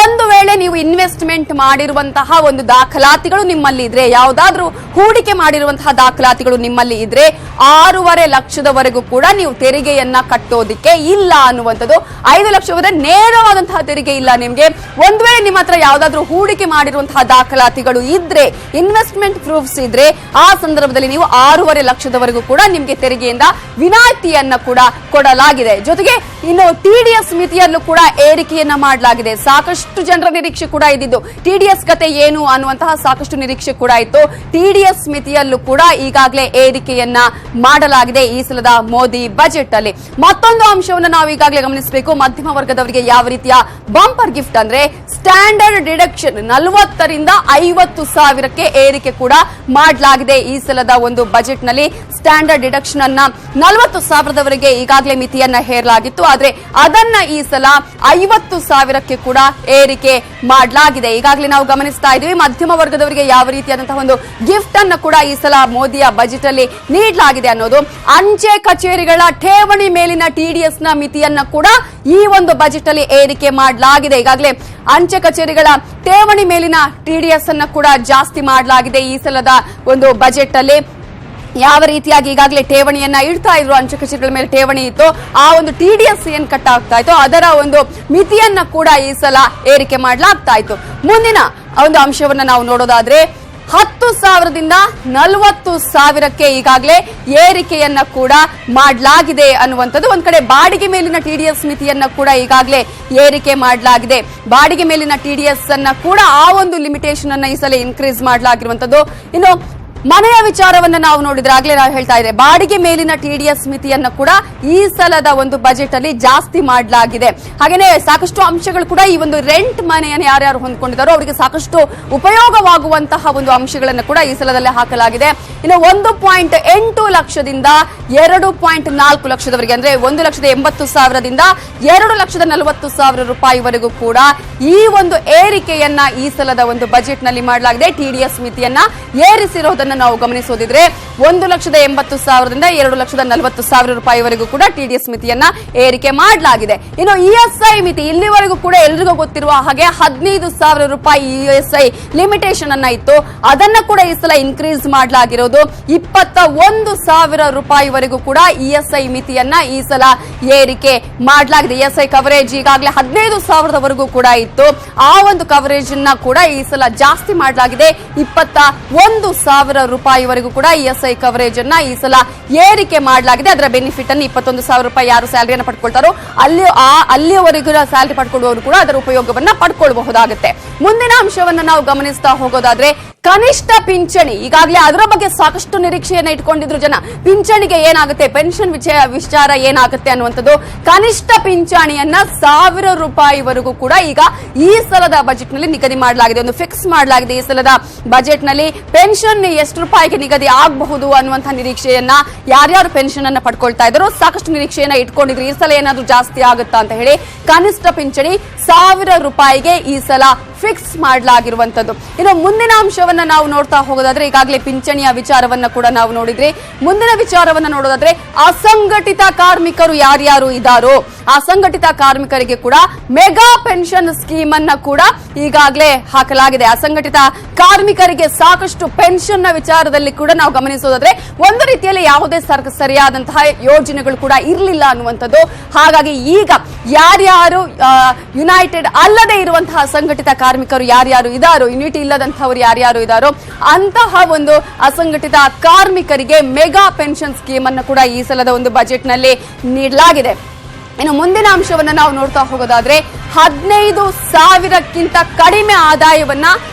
S1: ಒಂದು ವೇಳೆ ನೀವು ಇನ್ವೆಸ್ಟ್ಮೆಂಟ್ ಮಾಡಿರುವಂತಹ ಒಂದು ದಾಖಲಾತಿಗಳು ನಿಮ್ಮಲ್ಲಿ ಇದ್ರೆ, ಯಾವುದಾದ್ರೂ ಹೂಡಿಕೆ ಮಾಡಿರುವಂತಹ ದಾಖಲಾತಿಗಳು ನಿಮ್ಮಲ್ಲಿ ಇದ್ರೆ 6.5 ಲಕ್ಷದವರೆಗೂ ಕೂಡ ನೀವು ತೆರಿಗೆಯನ್ನ ಕಟ್ಟೋದಿಕ್ಕೆ ಇಲ್ಲ ಅನ್ನುವಂಥದ್ದು. 5 ಲಕ್ಷವರೆಗೆ ನೇರವಾದಂತಹ ತೆರಿಗೆ ಇಲ್ಲ ನಿಮ್ಗೆ. ಒಂದು ವೇಳೆ ನಿಮ್ಮ ಹತ್ರ ಯಾವುದಾದ್ರೂ ಹೂಡಿಕೆ ಮಾಡಿ ಮಾಡಿರುವಂತಹ ದಾಖಲಾತಿಗಳು ಇದ್ರೆ, ಇನ್ವೆಸ್ಟ್ಮೆಂಟ್ ಪ್ರೂಫ್ಸ್ ಇದ್ರೆ ಆ ಸಂದರ್ಭದಲ್ಲಿ ನೀವು 6.5 ಲಕ್ಷದವರೆಗೂ ಕೂಡ ನಿಮಗೆ ತೆರಿಗೆಯಿಂದ ವಿನಾಯಿತಿಯನ್ನ ಕೂಡ ಕೊಡಲಾಗಿದೆ. ಜೊತೆಗೆ ಇನ್ನು ಟಿಡಿಎಸ್ ಮಿತಿಯಲ್ಲೂ ಕೂಡ ಏರಿಕೆಯನ್ನ ಮಾಡಲಾಗಿದೆ. ಸಾಕಷ್ಟು ಜನರ ನಿರೀಕ್ಷೆ ಕೂಡ ಇದ್ದಿದ್ದು ಟಿಡಿಎಸ್ ಕತೆ ಏನು ಅನ್ನುವಂತಹ ಸಾಕಷ್ಟು ನಿರೀಕ್ಷೆ ಕೂಡ ಇತ್ತು. ಟಿಡಿಎಸ್ ಮಿತಿಯಲ್ಲೂ ಕೂಡ ಈಗಾಗಲೇ ಏರಿಕೆಯನ್ನ ಮಾಡಲಾಗಿದೆ ಈ ಸಲದ ಮೋದಿ ಬಜೆಟ್ ಅಲ್ಲಿ. ಮತ್ತೊಂದು ಅಂಶವನ್ನು ನಾವು ಈಗಾಗಲೇ ಗಮನಿಸಬೇಕು. ಮಧ್ಯಮ ವರ್ಗದವರಿಗೆ ಯಾವ ರೀತಿಯ ಬಂಪರ್ ಗಿಫ್ಟ್ ಅಂದ್ರೆ ಸ್ಟ್ಯಾಂಡರ್ಡ್ ಡಿಡಕ್ಷನ್ 40,000ರಿಂದ 50,000ಕ್ಕೆ ಏರಿಕೆ ಕೂಡ ಮಾಡಲಾಗಿದೆ ಈ ಸಲದ ಒಂದು ಬಜೆಟ್ ನಲ್ಲಿ. ಸ್ಟ್ಯಾಂಡರ್ಡ್ ಡಿಡಕ್ಷನ್ ಅನ್ನ 40,000ದವರೆಗೆ ಈಗಾಗಲೇ ಮಿತಿಯನ್ನ ಹೇರಲಾಗಿತ್ತು. ಆದ್ರೆ ಅದನ್ನ ಈ ಸಲ 50,000ಕ್ಕೆ ಕೂಡ ಏರಿಕೆ ಮಾಡಲಾಗಿದೆ. ಈಗಾಗಲೇ ನಾವು ಗಮನಿಸ್ತಾ ಇದ್ದೀವಿ ಮಧ್ಯಮ ವರ್ಗದವರಿಗೆ ಯಾವ ರೀತಿಯಾದಂತಹ ಒಂದು ಗಿಫ್ಟ್ ಅನ್ನು ಕೂಡ ಈ ಸಲ ಮೋದಿಯ ಬಜೆಟ್ ಅಲ್ಲಿ ನೀಡಲಾಗಿದೆ ಅನ್ನೋದು. ಅಂಚೆ ಕಚೇರಿಗಳ ಠೇವಣಿ ಮೇಲಿನ ಟಿಡಿಎಸ್ ನ ಮಿತಿಯನ್ನ ಕೂಡ ಈ ಒಂದು ಬಜೆಟ್ ಅಲ್ಲಿ ಏರಿಕೆ ಮಾಡಲಾಗಿದೆ. ಈಗಾಗಲೇ ಅಂಚೆ ಕಚೇರಿಗಳ ಠೇವಣಿ ಮೇಲಿನ ಟಿಡಿಎಸ್ ಅನ್ನ ಕೂಡ ಜಾಸ್ತಿ ಮಾಡಲಾಗಿದೆ ಈ ಸಲದ ಒಂದು ಬಜೆಟ್ ಅಲ್ಲಿ. ಯಾವ ರೀತಿಯಾಗಿ ಈಗಾಗಲೇ ಠೇವಣಿಯನ್ನ ಇಡ್ತಾ ಇದ್ರು, ಅಂಚೆ ಕಚೇರಿಗಳ ಮೇಲೆ ಠೇವಣಿ ಇತ್ತು, ಆ ಒಂದು ಟಿಡಿಎಸ್ ಏನ್ ಕಟ್ ಆಗ್ತಾ ಇತ್ತು ಅದರ ಒಂದು ಮಿತಿಯನ್ನ ಕೂಡ ಈ ಸಲ ಏರಿಕೆ ಮಾಡಲಾಗ್ತಾ ಇತ್ತು. ಮುಂದಿನ ಒಂದು ಅಂಶವನ್ನ ನಾವು ನೋಡೋದಾದ್ರೆ 10,000ದಿಂದ 40,000ಕ್ಕೆ ಈಗಾಗಲೇ ಏರಿಕೆಯನ್ನ ಕೂಡ ಮಾಡಲಾಗಿದೆ ಅನ್ನುವಂಥದ್ದು. ಒಂದ್ ಕಡೆ ಬಾಡಿಗೆ ಮೇಲಿನ ಟಿಡಿಎಸ್ ಮಿತಿಯನ್ನ ಕೂಡ ಈಗಾಗಲೇ ಏರಿಕೆ ಮಾಡಲಾಗಿದೆ. ಬಾಡಿಗೆ ಮೇಲಿನ ಟಿಡಿಎಸ್ ಅನ್ನ ಕೂಡ ಆ ಒಂದು ಲಿಮಿಟೇಷನ್ ಅನ್ನ ಈ ಸಲ ಇನ್ಕ್ರೀಸ್ ಮಾಡಲಾಗಿರುವಂತದ್ದು. ಇನ್ನು ಮನೆಯ ವಿಚಾರವನ್ನ ನಾವು ನೋಡಿದ್ರೆ ಆಗ್ಲೇ ನಾವು ಹೇಳ್ತಾ ಇದ್ರೆ ಬಾಡಿಗೆ ಮೇಲಿನ ಟಿಡಿಎಸ್ ಮಿತಿಯನ್ನ ಕೂಡ ಈ ಸಲದ ಒಂದು ಬಜೆಟ್ ಅಲ್ಲಿ ಜಾಸ್ತಿ ಮಾಡಲಾಗಿದೆ. ಹಾಗೇನೆ ಸಾಕಷ್ಟು ಅಂಶಗಳು ಕೂಡ ಈ ಒಂದು ರೆಂಟ್ ಮನೆಯನ್ನು ಯಾರ್ಯಾರು ಹೊಂದ್ಕೊಂಡಿದ್ದಾರೋ ಅವರಿಗೆ ಸಾಕಷ್ಟು ಉಪಯೋಗವಾಗುವಂತಹ ಒಂದು ಅಂಶಗಳನ್ನು ಕೂಡ ಈ ಸಲದಲ್ಲಿ ಹಾಕಲಾಗಿದೆ. ಇನ್ನು 1.8 ಲಕ್ಷದಿಂದ 2.4 ಲಕ್ಷದವರೆಗೆ ಅಂದ್ರೆ 1,80,000ದಿಂದ 2,40,000 ರೂಪಾಯಿವರೆಗೂ ಕೂಡ ಈ ಒಂದು ಏರಿಕೆಯನ್ನ ಈ ಸಲದ ಒಂದು ಬಜೆಟ್ ನಲ್ಲಿ ಮಾಡಲಾಗಿದೆ. ಟಿಡಿಎಸ್ ಮಿತಿಯನ್ನ ಏರಿಸಿರೋದನ್ನ ನಾವು ಗಮನಿಸೋದಿದ್ರೆ 1,80,000ದಿಂದ 2,40,000 ರೂಪಾಯಿವರೆಗೂ ಕೂಡ ಟಿಡಿಎಸ್ ಮಿತಿಯನ್ನ ಏರಿಕೆ ಮಾಡಲಾಗಿದೆ. ಇನ್ನು ಇಎಸ್ಐ ಮಿತಿ ಇಲ್ಲಿವರೆಗೂ ಕೂಡ ಎಲ್ರಿಗೂ ಗೊತ್ತಿರುವ ಹಾಗೆ 15,000 ರೂಪಾಯಿ ಇಎಸ್ಐ ಲಿಮಿಟೇಷನ್ ಅನ್ನ ಇತ್ತು. ಅದನ್ನ ಕೂಡ ಈ ಸಲ ಇನ್ಕ್ರೀಸ್ ಮಾಡಲಾಗಿರೋದು 21,000 ರೂಪಾಯಿವರೆಗೂ ಕೂಡ ಇಎಸ್ಐ ಮಿತಿಯನ್ನ ಈ ಸಲ ಏರಿಕೆ ಮಾಡಲಾಗಿದೆ. ಇಎಸ್ಐ ಕವರೇಜ್ ಈಗಾಗಲೇ 15,000ದವರೆಗೂ ಕೂಡ ಇತ್ತು. ಆ ಒಂದು ಕವರೇಜ್ ಅನ್ನ ಕೂಡ ಈ ಸಲ ಜಾಸ್ತಿ ಮಾಡಲಾಗಿದೆ. 21,000 ರೂಪಾಯಿವರೆಗೂ ಕೂಡ ಇಎಸ್ಐ ಕವರೇಜ್ ಅನ್ನ ಈ ಸಲ ಏರಿಕೆ ಮಾಡಲಾಗಿದೆ. ಅದರ ಬೆನಿಫಿಟ್ ಅನ್ನು 21,000 ರೂಪಾಯಿ ಯಾರು ಸ್ಯಾಲರಿಯನ್ನು ಪಡ್ಕೊಳ್ತಾರೋ ಅಲ್ಲಿಯವರೆಗೂ ಸ್ಯಾಲರಿ ಪಡ್ಕೊಳ್ಳುವವರು ಕೂಡ ಅದರ ಉಪಯೋಗವನ್ನ ಪಡ್ಕೊಳ್ಬಹುದಾಗುತ್ತೆ. ಮುಂದಿನ ಅಂಶವನ್ನ ನಾವು ಗಮನಿಸ್ತಾ ಹೋಗೋದಾದ್ರೆ ಕನಿಷ್ಠ ಪಿಂಚಣಿ. ಈಗಾಗಲೇ ಅದರ ಬಗ್ಗೆ ಸಾಕಷ್ಟು ನಿರೀಕ್ಷೆಯನ್ನ ಇಟ್ಕೊಂಡಿದ್ರು ಜನ. ಪಿಂಚಣಿಗೆ ಏನಾಗುತ್ತೆ, ಪೆನ್ಷನ್ ವಿಚಾರ ಏನಾಗುತ್ತೆ ಅನ್ನುವಂಥದ್ದು. ಕನಿಷ್ಠ ಪಿಂಚಣಿಯನ್ನ 1,000 ರೂಪಾಯಿವರೆಗೂ ಕೂಡ ಈಗ ಈ ಸಲದ ಬಜೆಟ್ ನಲ್ಲಿ ನಿಗದಿ ಮಾಡಲಾಗಿದೆ. ಒಂದು ಫಿಕ್ಸ್ ಮಾಡಲಾಗಿದೆ. ಈ ಸಲದ ಬಜೆಟ್ ನಲ್ಲಿ ಪೆನ್ಷನ್ ಎಷ್ಟು ರೂಪಾಯಿಗೆ ನಿಗದಿ ಆಗಬಹುದು ಅನ್ನುವಂತಹ ನಿರೀಕ್ಷೆಯನ್ನ ಯಾರ್ಯಾರು ಪೆನ್ಷನ್ ಅನ್ನ ಪಡ್ಕೊಳ್ತಾ ಇದ್ರು ಸಾಕಷ್ಟು ನಿರೀಕ್ಷೆಯನ್ನ ಇಟ್ಕೊಂಡಿದ್ರು. ಈ ಸಲ ಏನಾದ್ರೂ ಜಾಸ್ತಿ ಆಗುತ್ತಾ ಅಂತ ಹೇಳಿ ಕನಿಷ್ಠ ಪಿಂಚಣಿ 1,000 ರೂಪಾಯಿಗೆ ಈ ಸಲ ಫಿಕ್ಸ್ ಮಾಡಲಾಗಿರುವಂತದ್ದು. ಇನ್ನು ಮುಂದಿನ ಅಂಶವನ್ನ ನಾವು ನೋಡ್ತಾ ಹೋಗೋದಾದ್ರೆ ಈಗಾಗಲೇ ಪಿಂಚಣಿಯ ವಿಚಾರವನ್ನ ಕೂಡ ನಾವು ನೋಡಿದ್ರೆ ಮುಂದಿನ ವಿಚಾರವನ್ನ ನೋಡೋದಾದ್ರೆ ಅಸಂಘಟಿತ ಕಾರ್ಮಿಕರು ಯಾರ್ಯಾರು ಇದ್ದಾರೋ ಅಸಂಘಟಿತ ಕಾರ್ಮಿಕರಿಗೆ ಕೂಡ ಮೆಗಾ ಪೆನ್ಷನ್ ಸ್ಕೀಮ್ ಅನ್ನ ಕೂಡ ಈಗಾಗಲೇ ಹಾಕಲಾಗಿದೆ. ಅಸಂಘಟಿತ ಕಾರ್ಮಿಕರಿಗೆ ಸಾಕಷ್ಟು ಪೆನ್ಷನ್ ನ ವಿಚಾರದಲ್ಲಿ ಕೂಡ ನಾವು ಗಮನಿಸೋದಾದ್ರೆ ಒಂದು ರೀತಿಯಲ್ಲಿ ಯಾವುದೇ ಸರಿಯಾದಂತಹ ಯೋಜನೆಗಳು ಕೂಡ ಇರಲಿಲ್ಲ ಅನ್ನುವಂಥದ್ದು. ಹಾಗಾಗಿ ಈಗ ಯಾರ್ಯಾರು ಯುನೈಟೆಡ್ ಅಲ್ಲದೆ ಇರುವಂತಹ ಅಸಂಘಟಿತ ಕಾರ್ಮಿಕರು ಯಾರ್ಯಾರು ಇದ್ದಾರೋ, ಯೂನಿಟಿ ಇಲ್ಲದಂತಹವರು ಯಾರ್ಯಾರು ಇದ್ದಾರೋ ಅಂತಹ ಒಂದು ಅಸಂಘಟಿತ ಕಾರ್ಮಿಕರಿಗೆ ಮೆಗಾ ಪೆನ್ಷನ್ ಸ್ಕೀಮ್ ಅನ್ನು ಕೂಡ ಈ ಸಲದ ಒಂದು ಬಜೆಟ್ ನಲ್ಲಿ ನೀಡಲಾಗಿದೆ. ಇನ್ನು ಮುಂದಿನ ಅಂಶವನ್ನ ನಾವು ನೋಡ್ತಾ ಹೋಗೋದಾದ್ರೆ 15,000ಕ್ಕಿಂತ ಕಡಿಮೆ ಆದಾಯವನ್ನ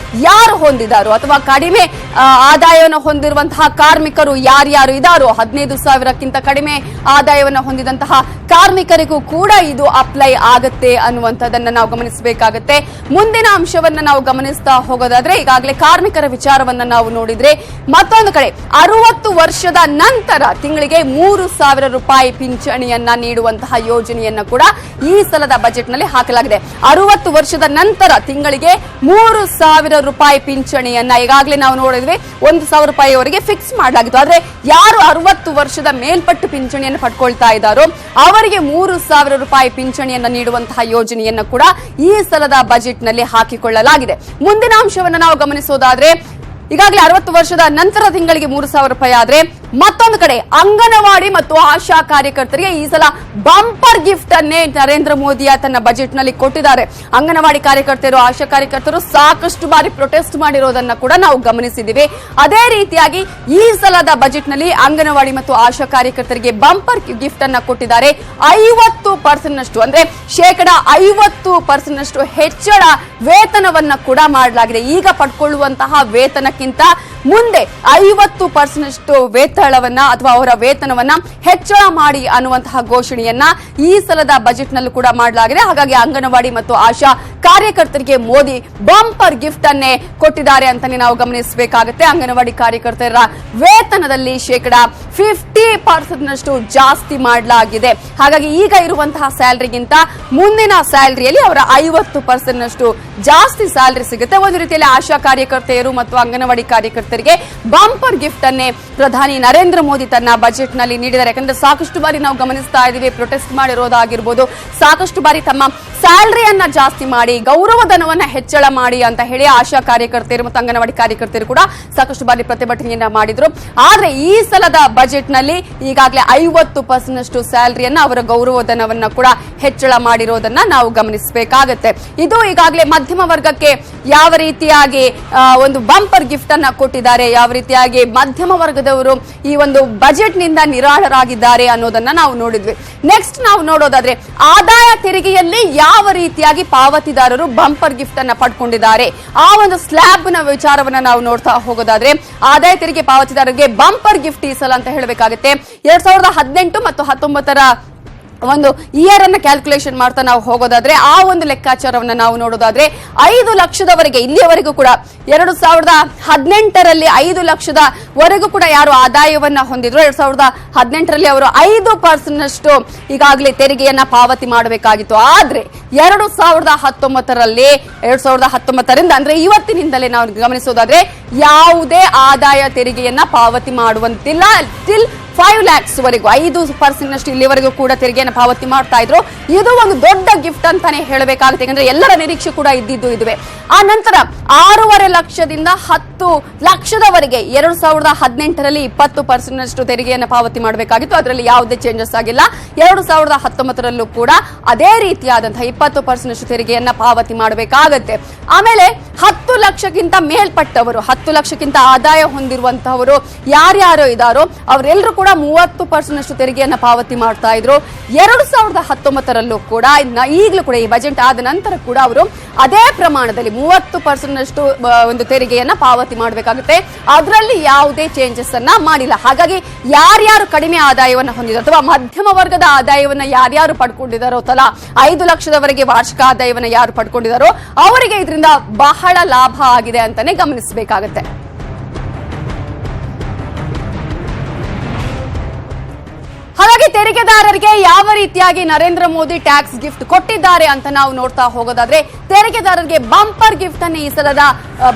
S1: ಯಾರು ಹೊಂದಿದಾರೋ ಅಥವಾ ಕಡಿಮೆ ಆದಾಯವನ್ನು ಹೊಂದಿರುವಂತಹ ಕಾರ್ಮಿಕರು ಯಾರ್ಯಾರು ಇದ್ದಾರೋ 15,000ಕ್ಕಿಂತ ಕಡಿಮೆ ಆದಾಯವನ್ನು ಹೊಂದಿದಂತಹ ಕಾರ್ಮಿಕರಿಗೂ ಕೂಡ ಇದು ಅಪ್ಲೈ ಆಗುತ್ತೆ ಅನ್ನುವಂಥದ್ದನ್ನ ನಾವು ಗಮನಿಸಬೇಕಾಗತ್ತೆ. ಮುಂದಿನ ಅಂಶವನ್ನ ನಾವು ಗಮನಿಸ್ತಾ ಹೋಗೋದಾದ್ರೆ ಈಗಾಗಲೇ ಕಾರ್ಮಿಕರ ವಿಚಾರವನ್ನ ನಾವು ನೋಡಿದ್ರೆ ಮತ್ತೊಂದು ಕಡೆ 60 ವರ್ಷದ ನಂತರ ತಿಂಗಳಿಗೆ 3,000 ರೂಪಾಯಿ ಪಿಂಚಣಿಯನ್ನ ನೀಡುವಂತಹ ಯೋಜನೆಯನ್ನ ಕೂಡ ಈ ಸಲದ ಬಜೆಟ್ ನಲ್ಲಿ ಹಾಕಲಾಗಿದೆ. 60 ವರ್ಷದ ನಂತರ ತಿಂಗಳಿಗೆ 3,000 ರೂಪಾಯಿ ಪಿಂಚಣಿಯನ್ನ ಈಗಾಗಲೇ ನಾವು ನೋಡಿದ್ವಿ 1,000 ರೂಪಾಯಿವರೆಗೆ ಫಿಕ್ಸ್ ಮಾಡಲಾಗಿತ್ತು. ಆದ್ರೆ ಯಾರು 60 ವರ್ಷದ ಮೇಲ್ಪಟ್ಟು ಪಿಂಚಣಿಯನ್ನು ಪಡ್ಕೊಳ್ತಾ ಇದ್ದಾರೋ ಅವರಿಗೆ 3,000 ರೂಪಾಯಿ ಪಿಂಚಣಿಯನ್ನ ನೀಡುವಂತಹ ಯೋಜನೆಯನ್ನ ಕೂಡ ಈ ಸಲದ ಬಜೆಟ್ ನಲ್ಲಿ ಹಾಕಿಕೊಳ್ಳಲಾಗಿದೆ. ಮುಂದಿನ ಅಂಶವನ್ನು ನಾವು ಗಮನಿಸೋದಾದ್ರೆ ಈಗಾಗಲೇ 60 ವರ್ಷದ ನಂತರ ತಿಂಗಳಿಗೆ 3,000 ರೂಪಾಯಿ ಆದ್ರೆ ಮತ್ತೊಂದು ಕಡೆ ಅಂಗನವಾಡಿ ಮತ್ತು ಆಶಾ ಕಾರ್ಯಕರ್ತರಿಗೆ ಈ ಸಲ ಬಂಪರ್ ಗಿಫ್ಟ್ ಅನ್ನೇ ನರೇಂದ್ರ ಮೋದಿ ತನ್ನ ಬಜೆಟ್ ನಲ್ಲಿ ಕೊಟ್ಟಿದ್ದಾರೆ. ಅಂಗನವಾಡಿ ಕಾರ್ಯಕರ್ತರು, ಆಶಾ ಕಾರ್ಯಕರ್ತರು ಸಾಕಷ್ಟು ಬಾರಿ ಪ್ರೊಟೆಸ್ಟ್ ಮಾಡಿರೋದನ್ನ ಕೂಡ ನಾವು ಗಮನಿಸಿದ್ದೀವಿ. ಅದೇ ರೀತಿಯಾಗಿ ಈ ಸಲದ ಬಜೆಟ್ ನಲ್ಲಿ ಅಂಗನವಾಡಿ ಮತ್ತು ಆಶಾ ಕಾರ್ಯಕರ್ತರಿಗೆ ಬಂಪರ್ ಗಿಫ್ಟ್ ಅನ್ನ ಕೊಟ್ಟಿದ್ದಾರೆ. 50% ಅಂದ್ರೆ 50% ಹೆಚ್ಚಳ ವೇತನವನ್ನ ಕೂಡ ಮಾಡಲಾಗಿದೆ. ಈಗ ಪಡ್ಕೊಳ್ಳುವಂತಹ ವೇತನಕ್ಕಿಂತ ಮುಂದೆ 50% ವೇತನವನ್ನ ಅಥವಾ ಅವರ ವೇತನವನ್ನ ಹೆಚ್ಚಳ ಮಾಡಿ ಅನ್ನುವಂತಹ ಘೋಷಣೆಯನ್ನ ಈ ಸಲದ ಬಜೆಟ್ ನಲ್ಲೂ ಕೂಡ ಮಾಡಲಾಗಿದೆ. ಹಾಗಾಗಿ ಅಂಗನವಾಡಿ ಮತ್ತು ಆಶಾ ಕಾರ್ಯಕರ್ತರಿಗೆ ಮೋದಿ ಬಂಪರ್ ಗಿಫ್ಟ್ ಅನ್ನೇ ಕೊಟ್ಟಿದ್ದಾರೆ ಅಂತಾನೆ ನಾವು ಗಮನಿಸಬೇಕಾಗುತ್ತೆ. ಅಂಗನವಾಡಿ ಕಾರ್ಯಕರ್ತರ ವೇತನದಲ್ಲಿ 50% ಜಾಸ್ತಿ ಮಾಡಲಾಗಿದೆ. ಹಾಗಾಗಿ ಈಗ ಇರುವಂತಹ ಸ್ಯಾಲರಿಗಿಂತ ಮುಂದಿನ ಸ್ಯಾಲರಿಯಲ್ಲಿ ಅವರ 50% ಜಾಸ್ತಿ ಸ್ಯಾಲರಿ ಸಿಗುತ್ತೆ. ಒಂದು ರೀತಿಯಲ್ಲಿ ಆಶಾ ಕಾರ್ಯಕರ್ತೆಯರು ಮತ್ತು ಅಂಗನವಾಡಿ ಕಾರ್ಯಕರ್ತರಿಗೆ ಬಂಪರ್ ಗಿಫ್ಟ್ ಅನ್ನೇ ಪ್ರಧಾನಿ ನರೇಂದ್ರ ಮೋದಿ ತನ್ನ ಬಜೆಟ್ ನಲ್ಲಿ ನೀಡಿದ್ದಾರೆ. ಯಾಕಂದ್ರೆ ಸಾಕಷ್ಟು ಬಾರಿ ನಾವು ಗಮನಿಸ್ತಾ ಇದ್ದೀವಿ, ಪ್ರೊಟೆಸ್ಟ್ ಮಾಡಿರೋದಾಗಿರ್ಬೋದು, ಸಾಕಷ್ಟು ಬಾರಿ ತಮ್ಮ ಸ್ಯಾಲರಿಯನ್ನ ಜಾಸ್ತಿ ಮಾಡಿ, ಗೌರವಧನವನ್ನ ಹೆಚ್ಚಳ ಮಾಡಿ ಅಂತ ಹೇಳಿ ಆಶಾ ಕಾರ್ಯಕರ್ತರು ಮತ್ತು ಅಂಗನವಾಡಿ ಕಾರ್ಯಕರ್ತರು ಕೂಡ ಸಾಕಷ್ಟು ಬಾರಿ ಪ್ರತಿಭಟನೆಯನ್ನ ಮಾಡಿದ್ರು. ಆದ್ರೆ ಈ ಸಲದ ಬಜೆಟ್ ನಲ್ಲಿ ಈಗಾಗಲೇ 50% ಸ್ಯಾಲರಿಯನ್ನ, ಅವರ ಗೌರವಧನವನ್ನ ಕೂಡ ಹೆಚ್ಚಳ ಮಾಡಿರೋದನ್ನ ನಾವು ಗಮನಿಸಬೇಕಾಗತ್ತೆ. ಇದು ಈಗಾಗಲೇ ಮಧ್ಯಮ ವರ್ಗಕ್ಕೆ ಯಾವ ರೀತಿಯಾಗಿ ಒಂದು ಬಂಪರ್ ಗಿಫ್ಟ್ ಅನ್ನ ಕೊಟ್ಟಿದ್ದಾರೆ, ಯಾವ ರೀತಿಯಾಗಿ ಮಧ್ಯಮ ವರ್ಗದವರು ಈ ಒಂದು ಬಜೆಟ್ ನಿಂದ ನಿರಾಳರಾಗಿದ್ದಾರೆ ಅನ್ನೋದನ್ನ ನಾವು ನೋಡಿದ್ವಿ. ನೆಕ್ಸ್ಟ್ ನಾವು ನೋಡೋದಾದ್ರೆ ಆದಾಯ ತೆರಿಗೆಯಲ್ಲಿ ಯಾವ ರೀತಿಯಾಗಿ ಪಾವತಿದಾರರು ಬಂಪರ್ ಗಿಫ್ಟ್ ಅನ್ನ ಪಡ್ಕೊಂಡಿದ್ದಾರೆ, ಆ ಒಂದು ಸ್ಲ್ಯಾಬ್ ನ ವಿಚಾರವನ್ನ ನಾವು ನೋಡ್ತಾ ಹೋಗೋದಾದ್ರೆ ಆದಾಯ ತೆರಿಗೆ ಪಾವತಿದಾರರಿಗೆ ಬಂಪರ್ ಗಿಫ್ಟ್ ಈ ಸಲ ಅಂತ ಹೇಳಬೇಕಾಗುತ್ತೆ. 2018 ಮತ್ತು 19ರ ಒಂದು ಇಯರ್ ಅನ್ನ ಕ್ಯಾಲ್ಕುಲೇಷನ್ ಮಾಡ್ತಾ ನಾವು ಹೋಗೋದಾದ್ರೆ ಆ ಒಂದು ಲೆಕ್ಕಾಚಾರವನ್ನ ನಾವು ನೋಡೋದಾದ್ರೆ 5 ಲಕ್ಷದವರೆಗೆ ಇಲ್ಲಿಯವರೆಗೂ ಕೂಡ 2018ರಲ್ಲಿ 5 ಲಕ್ಷದವರೆಗೂ ಕೂಡ ಯಾರು ಆದಾಯವನ್ನ ಹೊಂದಿದ್ರು 2018ರಲ್ಲಿ ಅವರು 5% ಈಗಾಗಲೇ ತೆರಿಗೆಯನ್ನ ಪಾವತಿ ಮಾಡಬೇಕಾಗಿತ್ತು. ಆದ್ರೆ 2019ರಲ್ಲಿ 2019ರಿಂದ ಅಂದ್ರೆ ಇವತ್ತಿನಿಂದಲೇ ನಾವು ಗಮನಿಸೋದಾದ್ರೆ ಯಾವುದೇ ಆದಾಯ ತೆರಿಗೆಯನ್ನ ಪಾವತಿ ಮಾಡುವಂತಿಲ್ಲ. ಟಿಲ್ 5 lakhs ವರೆಗೂ 5% ಇಲ್ಲಿವರೆಗೂ ಕೂಡ ತೆರಿಗೆಯನ್ನು ಪಾವತಿ ಮಾಡ್ತಾ ಇದ್ರು. ಇದು ಒಂದು ದೊಡ್ಡ ಗಿಫ್ಟ್ ಅಂತಾನೆ ಹೇಳಬೇಕಾಗುತ್ತೆ. ಯಾಕಂದ್ರೆ ಎಲ್ಲರ ನಿರೀಕ್ಷೆ ಕೂಡ ಇದ್ದಿದ್ದು ಇದುವೆ. ಆ ನಂತರ 6.5 ಲಕ್ಷದಿಂದ 10 ಲಕ್ಷದವರೆಗೆ 2018ರಲ್ಲಿ 20% ತೆರಿಗೆಯನ್ನು ಪಾವತಿ ಮಾಡಬೇಕಾಗಿತ್ತು. ಅದರಲ್ಲಿ ಯಾವುದೇ ಚೇಂಜಸ್ ಆಗಿಲ್ಲ. 2019ರಲ್ಲೂ ಕೂಡ ಅದೇ ರೀತಿಯಾದಂತಹ 20% ತೆರಿಗೆಯನ್ನ ಪಾವತಿ ಮಾಡಬೇಕಾಗತ್ತೆ. ಆಮೇಲೆ 10 ಲಕ್ಷಕ್ಕಿಂತ ಮೇಲ್ಪಟ್ಟವರು, 10 ಲಕ್ಷಕ್ಕಿಂತ ಆದಾಯ ಹೊಂದಿರುವಂತಹವರು ಯಾರ್ಯಾರು ಇದ್ದಾರೋ ಅವರೆಲ್ಲರೂ ಕೂಡ 30% ತೆರಿಗೆಯನ್ನ ಪಾವತಿ ಮಾಡ್ತಾ ಇದ್ರು. 2019ರಲ್ಲೂ ಕೂಡ ಈಗಲೂ ಕೂಡ ಈ ಬಜೆಟ್ ಆದ ನಂತರ ಕೂಡ ಅವರು ಅದೇ ಪ್ರಮಾಣದಲ್ಲಿ 30% ಒಂದು ತೆರಿಗೆಯನ್ನ ಪಾವತಿ ಮಾಡಬೇಕಾಗುತ್ತೆ. ಅದರಲ್ಲಿ ಯಾವುದೇ ಚೇಂಜಸ್ ಅನ್ನ ಮಾಡಿಲ್ಲ. ಹಾಗಾಗಿ ಯಾರ್ಯಾರು ಕಡಿಮೆ ಆದಾಯವನ್ನ ಹೊಂದಿದ್ರು ಅಥವಾ ಮಧ್ಯಮ ವರ್ಗದ ಆದಾಯವನ್ನ ಯಾರ್ಯಾರು ಪಡ್ಕೊಂಡಿದ್ದಾರೋ, ತಲಾ 5 ಲಕ್ಷದವರೆಗೆ ವಾರ್ಷಿಕ ಆದಾಯವನ್ನ ಯಾರು ಪಡ್ಕೊಂಡಿದ್ದಾರೋ ಅವರಿಗೆ ಇದರಿಂದ ಬಹಳ ಲಾಭ ಆಗಿದೆ ಅಂತಾನೆ ಗಮನಿಸಬೇಕಾಗುತ್ತೆ. ಹಾಗಾಗಿ ತೆರಿಗೆದಾರರಿಗೆ ಯಾವ ರೀತಿಯಾಗಿ ನರೇಂದ್ರ ಮೋದಿ ಟ್ಯಾಕ್ಸ್ ಗಿಫ್ಟ್ ಕೊಟ್ಟಿದ್ದಾರೆ ಅಂತ ನಾವು ನೋಡ್ತಾ ಹೋಗೋದಾದ್ರೆ ತೆರಿಗೆದಾರರಿಗೆ ಬಂಪರ್ ಗಿಫ್ಟ್ ಅನ್ನು ಈ ಸಲದ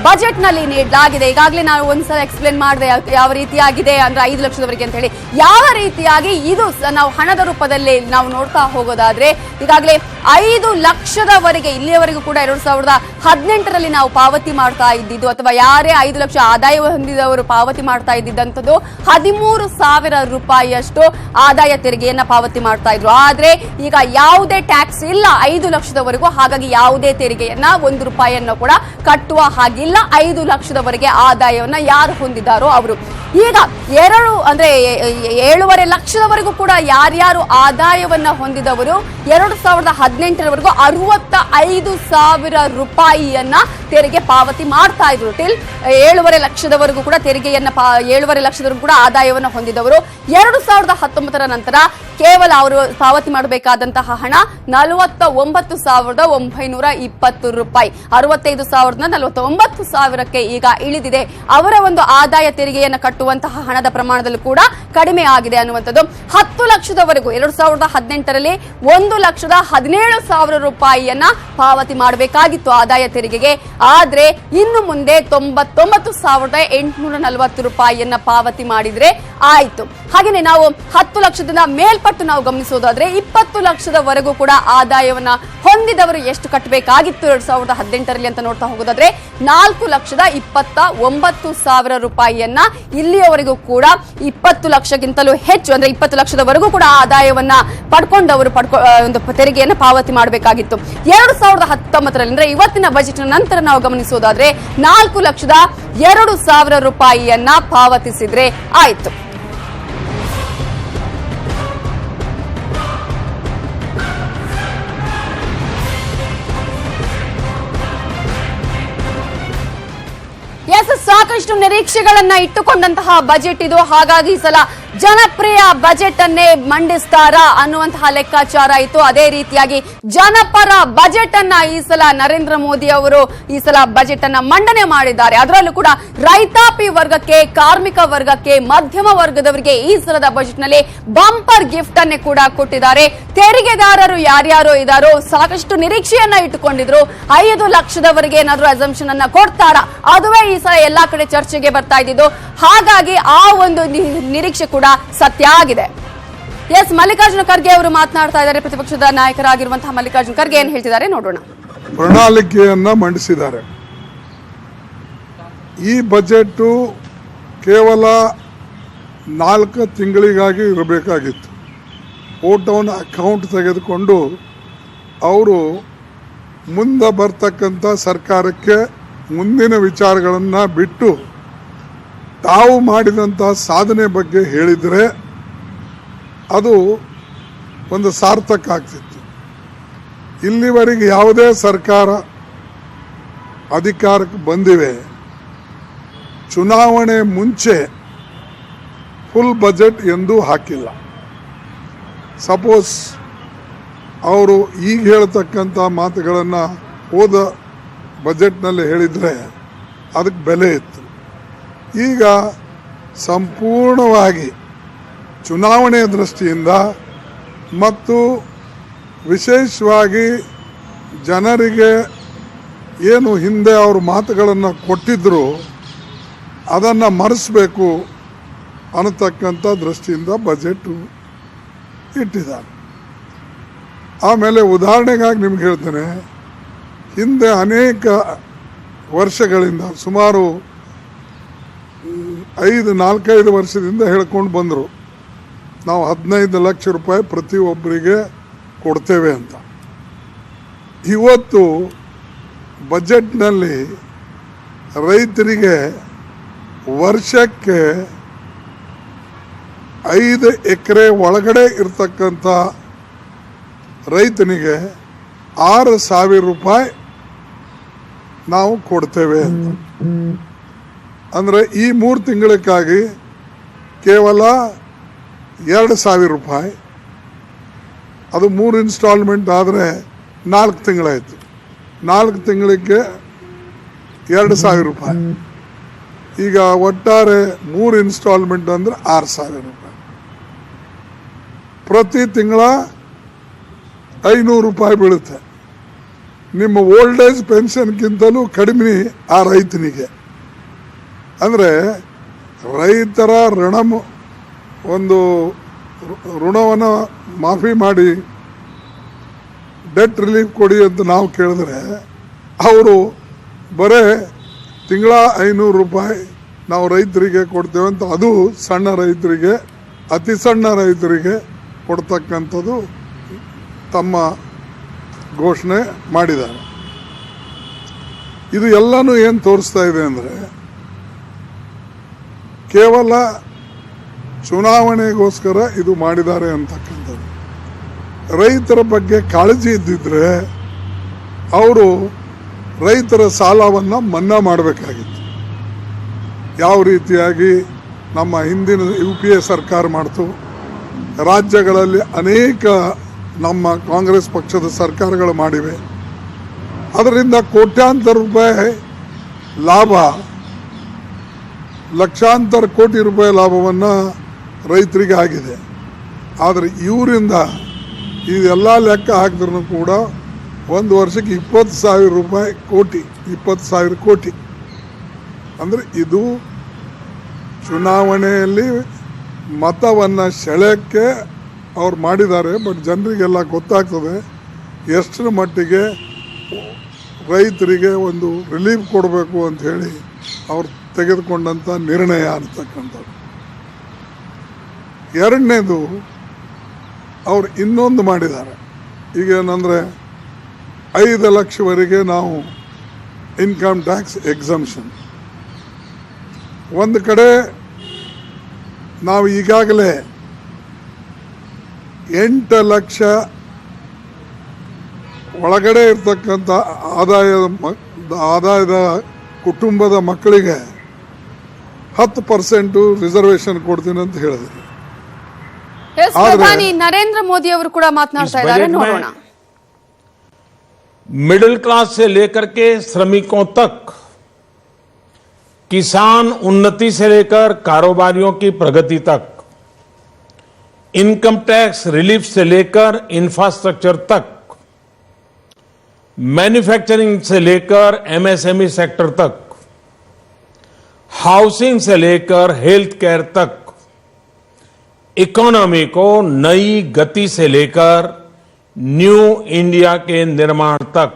S1: ಬಜೆಟ್ ನಲ್ಲಿ ನೀಡಲಾಗಿದೆ. ಈಗಾಗಲೇ ನಾವು ಒಂದ್ಸಲ ಎಕ್ಸ್ಪ್ಲೇನ್ ಮಾಡಿದೆ ಯಾವ ರೀತಿಯಾಗಿದೆ ಅಂದ್ರೆ 5 ಲಕ್ಷದವರೆಗೆ ಅಂತ ಹೇಳಿ. ಯಾವ ರೀತಿಯಾಗಿ ಇದು ನಾವು ಹಣದ ರೂಪದಲ್ಲಿ ನಾವು ನೋಡ್ತಾ ಹೋಗೋದಾದ್ರೆ ಈಗಾಗಲೇ 5 ಲಕ್ಷದವರೆಗೆ ಇಲ್ಲಿಯವರೆಗೂ ಕೂಡ 2018ರಲ್ಲಿ ನಾವು ಪಾವತಿ ಮಾಡ್ತಾ ಇದ್ದಿದ್ದು ಅಥವಾ ಯಾರೇ 5 ಲಕ್ಷ ಆದಾಯ ಹೊಂದಿದವರು ಪಾವತಿ ಮಾಡ್ತಾ ಇದ್ದಿದ್ದಂಥದ್ದು 13,000 ರೂಪಾಯಿಯಷ್ಟು ಆದಾಯ ತೆರಿಗೆಯನ್ನ ಪಾವತಿ ಮಾಡ್ತಾ ಇದ್ರು. ಆದ್ರೆ ಈಗ ಯಾವುದೇ ಟ್ಯಾಕ್ಸ್ ಇಲ್ಲ 5 ಲಕ್ಷದವರೆಗೂ. ಹಾಗಾಗಿ ಯಾವುದೇ ತೆರಿಗೆಯನ್ನ 1 ರೂಪಾಯಿಯನ್ನು ಕೂಡ ಕಟ್ಟುವ ಹಾಗಿಲ್ಲ. 5 ಲಕ್ಷದವರೆಗೆ ಆದಾಯವನ್ನ ಯಾರು ಹೊಂದಿದ್ದಾರೋ ಅವರು. ಈಗ 7.5 ಲಕ್ಷದವರೆಗೂ ಕೂಡ ಯಾರ್ಯಾರು ಆದಾಯವನ್ನ ಹೊಂದಿದವರು 2018ರವರೆಗೂ 65,000 ರೂಪಾಯಿಯನ್ನ ತೆರಿಗೆ ಪಾವತಿ ಮಾಡ್ತಾ ಇದ್ರು. ಟಿಲ್ 7.5 ಲಕ್ಷದವರೆಗೂ ಕೂಡ ತೆರಿಗೆಯನ್ನ 7.5 ಲಕ್ಷದವರೆಗೂ ಕೂಡ ಆದಾಯವನ್ನ ಹೊಂದಿದವರು 2019ರ ನಂತರ ಕೇವಲ ಅವರು ಪಾವತಿ ಮಾಡಬೇಕಾದಂತಹ ಹಣ 49,920 ರೂಪಾಯಿ. 65,000ದಿಂದ 49,000ಕ್ಕೆ ಈಗ ಇಳಿದಿದೆ. ಅವರ ಒಂದು ಆದಾಯ ತೆರಿಗೆಯನ್ನು ಕಟ್ಟುವಂತಹ ಹಣದ ಪ್ರಮಾಣದಲ್ಲೂ ಕೂಡ ಕಡಿಮೆ ಆಗಿದೆ ಅನ್ನುವಂಥದ್ದು. 10 ಲಕ್ಷದವರೆಗೂ 2018ರಲ್ಲಿ 1,17,000 ರೂಪಾಯಿಯನ್ನ ಪಾವತಿ ಮಾಡಬೇಕಾಗಿತ್ತು ಆದಾಯ ತೆರಿಗೆಗೆ. ಆದ್ರೆ ಇನ್ನು ಮುಂದೆ 99,840 ರೂಪಾಯಿಯನ್ನ ಪಾವತಿ ಮಾಡಿದ್ರೆ ಆಯ್ತು. ಹಾಗೇನೆ ನಾವು 10 ಲಕ್ಷದಿಂದ ಮೇಲ್ಪಟ್ಟು ನಾವು ಗಮನಿಸೋದಾದ್ರೆ 20 ಲಕ್ಷದವರೆಗೂ ಕೂಡ ಆದಾಯವನ್ನ ಹೊಂದಿದವರು ಎಷ್ಟು ಕಟ್ಟಬೇಕಾಗಿತ್ತು 2018ರಲ್ಲಿ ಅಂತ ನೋಡ್ತಾ ಹೋಗೋದಾದ್ರೆ 4,29,000 ರೂಪಾಯಿಯನ್ನ ಇಲ್ಲಿಯವರೆಗೂ ಕೂಡ 20 ಲಕ್ಷಕ್ಕಿಂತಲೂ ಹೆಚ್ಚು ಅಂದ್ರೆ 20 ಲಕ್ಷದವರೆಗೂ ಕೂಡ ಆದಾಯವನ್ನ ಪಡ್ಕೊಂಡವರು ಒಂದು ತೆರಿಗೆಯನ್ನು ಪಾವತಿ ಮಾಡಬೇಕಾಗಿತ್ತು. 2019ರಲ್ಲಿ ಅಂದ್ರೆ ಇವತ್ತಿನ ಬಜೆಟ್ ನಂತರ ನಾವು ಗಮನಿಸೋದಾದ್ರೆ 4,02,000 ರೂಪಾಯಿಯನ್ನ ಪಾವತಿಸಿದ್ರೆ ಆಯ್ತು. ಸಾಕಷ್ಟು ನಿರೀಕ್ಷೆಗಳನ್ನ ಇಟ್ಟುಕೊಂಡಂತಹ ಬಜೆಟ್ ಇದು. ಹಾಗಾಗಿ ಈ ಸಲ ಜನಪ್ರಿಯ ಬಜೆಟ್ ಅನ್ನೇ ಮಂಡಿಸ್ತಾರಾ ಅನ್ನುವಂತಹ ಲೆಕ್ಕಾಚಾರ ಇತ್ತು. ಅದೇ ರೀತಿಯಾಗಿ ಜನಪರ ಬಜೆಟ್ ಅನ್ನ ಈ ಸಲ ನರೇಂದ್ರ ಮೋದಿ ಅವರು ಈ ಸಲ ಬಜೆಟ್ ಅನ್ನ ಮಂಡನೆ ಮಾಡಿದ್ದಾರೆ. ಅದರಲ್ಲೂ ಕೂಡ ರೈತಾಪಿ ವರ್ಗಕ್ಕೆ, ಕಾರ್ಮಿಕ ವರ್ಗಕ್ಕೆ, ಮಧ್ಯಮ ವರ್ಗದವರಿಗೆ ಈ ಸಲದ ಬಜೆಟ್ ನಲ್ಲಿ ಬಂಪರ್ ಗಿಫ್ಟ್ ಅನ್ನೇ ಕೂಡ ಕೊಟ್ಟಿದ್ದಾರೆ. ತೆರಿಗೆದಾರರು ಯಾರ್ಯಾರು ಇದ್ದಾರೋ ಸಾಕಷ್ಟು ನಿರೀಕ್ಷೆಯನ್ನ ಇಟ್ಟುಕೊಂಡಿದ್ರು. 5 ಲಕ್ಷದವರೆಗೆ ಏನಾದ್ರು ಅಸಂಪ್ಷನ್ ಅನ್ನ ಕೊಡ್ತಾರಾ, ಅದುವೇ ಈ ಸಲ ಎಲ್ಲಾ ಕಡೆ ಚರ್ಚೆಗೆ ಬರ್ತಾ ಇದ್ದಿದ್ದು. ಹಾಗಾಗಿ ಆ ಒಂದು ನಿರೀಕ್ಷೆ ಕೂಡ ಸತ್ಯ ಆಗಿದೆ. ಎಸ್, ಮಲ್ಲಿಕಾರ್ಜುನ ಖರ್ಗೆ ಅವರು ಮಾತನಾಡ್ತಾ ಇದ್ದಾರೆ. ಪ್ರತಿಪಕ್ಷದ ನಾಯಕರಾಗಿರುವಂತಹ ಮಲ್ಲಿಕಾರ್ಜುನ ಖರ್ಗೆ ಏನ್ ಹೇಳ್ತಿದ್ದಾರೆ ನೋಡೋಣ.
S2: ಪ್ರಣಾಳಿಕೆಯನ್ನ ಮಂಡಿಸಿದ್ದಾರೆ. ಈ ಬಜೆಟ್ ಕೇವಲ 4 ತಿಂಗಳಿಗಾಗಿ ಇರಬೇಕಾಗಿತ್ತು. ಓಟೋನ್ ಅಕೌಂಟ್ ತೆಗೆದುಕೊಂಡು ಅವರು ಮುಂದೆ ಬರ್ತಕ್ಕಂಥ ಸರ್ಕಾರಕ್ಕೆ ಮುಂದಿನ ವಿಚಾರಗಳನ್ನು ಬಿಟ್ಟು ತಾವು ಮಾಡಿದಂಥ ಸಾಧನೆ ಬಗ್ಗೆ ಹೇಳಿದರೆ ಅದು ಒಂದು ಸಾರ್ಥಕ ಆಗ್ತಿತ್ತು. ಇಲ್ಲಿವರೆಗೆ ಯಾವುದೇ ಸರ್ಕಾರ ಅಧಿಕಾರಕ್ಕೆ ಬಂದಿವೆ ಚುನಾವಣೆ ಮುಂಚೆ ಫುಲ್ ಬಜೆಟ್ ಎಂದೂ ಹಾಕಿಲ್ಲ. ಸಪೋಸ್ ಅವರು ಈಗ ಹೇಳ್ತಕ್ಕಂಥ ಮಾತುಗಳನ್ನು ಹೋದ ಬಜೆಟ್ನಲ್ಲಿ ಹೇಳಿದರೆ ಅದಕ್ಕೆ ಬೆಲೆ ಇತ್ತು. ಈಗ ಸಂಪೂರ್ಣವಾಗಿ ಚುನಾವಣೆಯ ದೃಷ್ಟಿಯಿಂದ ಮತ್ತು ವಿಶೇಷವಾಗಿ ಜನರಿಗೆ ಏನು ಹಿಂದೆ ಅವರು ಮಾತುಗಳನ್ನು ಕೊಟ್ಟಿದ್ದರು ಅದನ್ನು ಮರೆಸಬೇಕು ಅನ್ನತಕ್ಕಂಥ ದೃಷ್ಟಿಯಿಂದ ಬಜೆಟ್ ಇಟ್ಟಿದ್ದಾರೆ. ಆಮೇಲೆ ಉದಾಹರಣೆಗಾಗಿ ನಿಮ್ಗೆ ಹೇಳ್ತೇನೆ, ಹಿಂದೆ ಅನೇಕ ವರ್ಷಗಳಿಂದ ಸುಮಾರು 4-5 ವರ್ಷದಿಂದ ಹೇಳ್ಕೊಂಡು ಬಂದರು ನಾವು 15 ಲಕ್ಷ ರೂಪಾಯಿ ಪ್ರತಿಯೊಬ್ಬರಿಗೆ ಕೊಡ್ತೇವೆ ಅಂತ. ಇವತ್ತು ಬಜೆಟ್ನಲ್ಲಿ ರೈತರಿಗೆ ವರ್ಷಕ್ಕೆ 5 ಎಕರೆ ಒಳಗಡೆ ಇರ್ತಕ್ಕಂಥ ರೈತನಿಗೆ 6,000 ರೂಪಾಯಿ ನಾವು ಕೊಡ್ತೇವೆ ಅಂತ. ಅಂದರೆ ಈ 3 ತಿಂಗಳಕ್ಕಾಗಿ ಕೇವಲ 2,000 ರೂಪಾಯಿ. ಅದು 3 ಇನ್ಸ್ಟಾಲ್ಮೆಂಟ್ ಆದರೆ 4 ತಿಂಗಳಾಯಿತು. 4 ತಿಂಗಳಿಗೆ 2,000 ರೂಪಾಯಿ. ಈಗ ಒಟ್ಟಾರೆ 3 ಇನ್ಸ್ಟಾಲ್ಮೆಂಟ್ ಅಂದರೆ 6,000 ರೂಪಾಯಿ. ಪ್ರತಿ ತಿಂಗಳ 500 ರೂಪಾಯಿ ಬೀಳುತ್ತೆ. ನಿಮ್ಮ ಓಲ್ಡ್ ಏಜ್ ಪೆನ್ಷನ್ಗಿಂತಲೂ ಕಡಿಮೆ ಆ ರೈತನಿಗೆ. ಅಂದರೆ ರೈತರ ಋಣವನ್ನು ಮಾಫಿ ಮಾಡಿ ಡೆಟ್ ರಿಲೀಫ್ ಕೊಡಿ ಅಂತ ನಾವು ಕೇಳಿದ್ರೆ ಅವರು ಬರೇ ತಿಂಗಳ 500 ರೂಪಾಯಿ ನಾವು ರೈತರಿಗೆ ಕೊಡ್ತೇವೆ ಅಂತ, ಅದು ಸಣ್ಣ ರೈತರಿಗೆ, ಅತಿ ಸಣ್ಣ ರೈತರಿಗೆ ಕೊಡ್ತಕ್ಕಂಥದ್ದು ತಮ್ಮ ಘೋಷಣೆ ಮಾಡಿದ್ದಾರೆ. ಇದು ಎಲ್ಲನೂ ಏನು ತೋರಿಸ್ತಾ ಇದೆ ಅಂದರೆ ಕೇವಲ ಚುನಾವಣೆಗೋಸ್ಕರ ಇದು ಮಾಡಿದ್ದಾರೆ ಅಂತಕ್ಕಂಥದ್ದು. ರೈತರ ಬಗ್ಗೆ ಕಾಳಜಿ ಇದ್ದಿದ್ರೆ ಅವರು ರೈತರ ಸಾಲವನ್ನು ಮನ್ನಾ ಮಾಡಬೇಕಾಗಿತ್ತು. ಯಾವ ರೀತಿಯಾಗಿ ನಮ್ಮ ಹಿಂದಿನ UPA ಸರ್ಕಾರ ಮಾಡ್ತು, ರಾಜ್ಯಗಳಲ್ಲಿ ಅನೇಕ ನಮ್ಮ ಕಾಂಗ್ರೆಸ್ ಪಕ್ಷದ ಸರ್ಕಾರಗಳು ಮಾಡಿವೆ. ಅದರಿಂದ ಕೋಟ್ಯಾಂತರ ರೂಪಾಯಿ ಲಾಭ, ಲಕ್ಷಾಂತರ ಕೋಟಿ ರೂಪಾಯಿ ಲಾಭವನ್ನು ರೈತರಿಗೆ ಆಗಿದೆ. ಆದರೆ ಇವರಿಂದ ಇದೆಲ್ಲ ಲೆಕ್ಕ ಹಾಕಿದ್ರೂ ಕೂಡ ಒಂದು ವರ್ಷಕ್ಕೆ 20,000 ರೂಪಾಯಿ ಕೋಟಿ, 20,000 ಕೋಟಿ. ಅಂದರೆ ಇದು ಚುನಾವಣೆಯಲ್ಲಿ ಮತವನ್ನು ಸೆಳೆಯೋಕ್ಕೆ ಅವ್ರು ಮಾಡಿದ್ದಾರೆ. ಬಟ್ ಜನರಿಗೆಲ್ಲ ಗೊತ್ತಾಗ್ತದೆ ಎಷ್ಟರ ಮಟ್ಟಿಗೆ ರೈತರಿಗೆ ಒಂದು ರಿಲೀಫ್ ಕೊಡಬೇಕು ಅಂತ ಹೇಳಿ ಅವ್ರು ತೆಗೆದುಕೊಂಡಂಥ ನಿರ್ಣಯ ಅಂತಕ್ಕಂಥದ್ದು. ಎರಡನೇದು, ಅವ್ರು ಇನ್ನೊಂದು ಮಾಡಿದ್ದಾರೆ. ಈಗ ಏನಂದರೆ 5 ಲಕ್ಷವರೆಗೆ ನಾವು ಇನ್ಕಮ್ ಟ್ಯಾಕ್ಸ್ ಎಕ್ಸಂಪ್ಷನ್. ಒಂದು ಕಡೆ ನಾವು ಈಗಾಗಲೇ 8 ಲಕ್ಷ ಒಳಗಡೆ ಇರ್ತಕ್ಕಂಥ ಆದಾಯದ ಕುಟುಂಬದ ಮಕ್ಕಳಿಗೆ 10% ರಿಸರ್ವೇಶನ್ ಕೊಡ್ತೀನಿ ಅಂತ ಹೇಳಿದ್ರು.
S1: ಪ್ರಧಾನಿ ನರೇಂದ್ರ ಮೋದಿ ಅವರು ಕೂಡ ಮಾತನಾಡ್ತಾ ಇದ್ದಾರೆ, ನೋಡೋಣ.
S3: मिडिल क्लास से लेकर के श्रमिकों तक, किसान उन्नति से लेकर कारोबारियों की प्रगति तक, इनकम टैक्स रिलीफ से लेकर इंफ्रास्ट्रक्चर तक, मैन्युफैक्चरिंग से लेकर एमएसएमई सेक्टर तक, हाउसिंग से लेकर हेल्थ केयर तक, इकोनॉमी को नई गति से लेकर न्यू इंडिया के निर्माण तक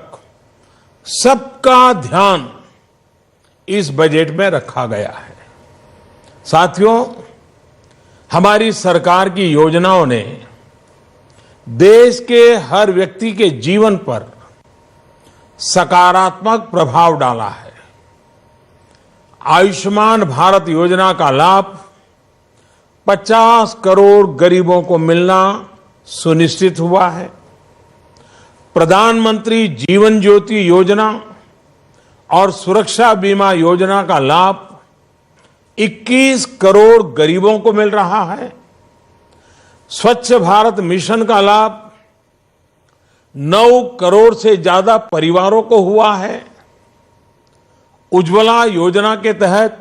S3: सबका ध्यान इस बजट में रखा गया है. साथियों, हमारी सरकार की योजनाओं ने देश के हर व्यक्ति के जीवन पर सकारात्मक प्रभाव डाला है. आयुष्मान भारत योजना का लाभ 50 करोड़ गरीबों को मिलना सुनिश्चित हुआ है. प्रधानमंत्री जीवन ज्योति योजना और सुरक्षा बीमा योजना का लाभ 21 करोड़ गरीबों को मिल रहा है. स्वच्छ भारत मिशन का लाभ 9 करोड़ से ज्यादा परिवारों को हुआ है. उज्ज्वला योजना के तहत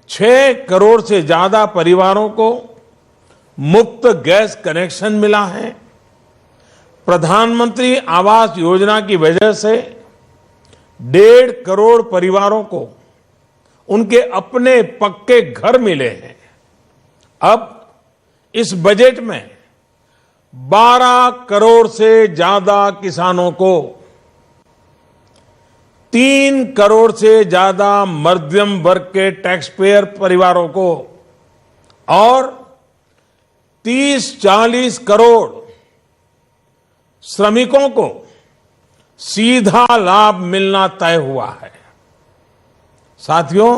S3: 6 करोड़ से ज्यादा परिवारों को मुफ्त गैस कनेक्शन मिला है. प्रधानमंत्री आवास योजना की वजह से 1.5 करोड़ परिवारों को उनके अपने पक्के घर मिले हैं. अब इस बजट में 12 करोड़ से ज्यादा किसानों को, 3 करोड़ से ज्यादा मध्यम वर्ग के टैक्स पेयर परिवारों को और 30-40 करोड़ श्रमिकों को सीधा लाभ मिलना तय हुआ है. साथियों,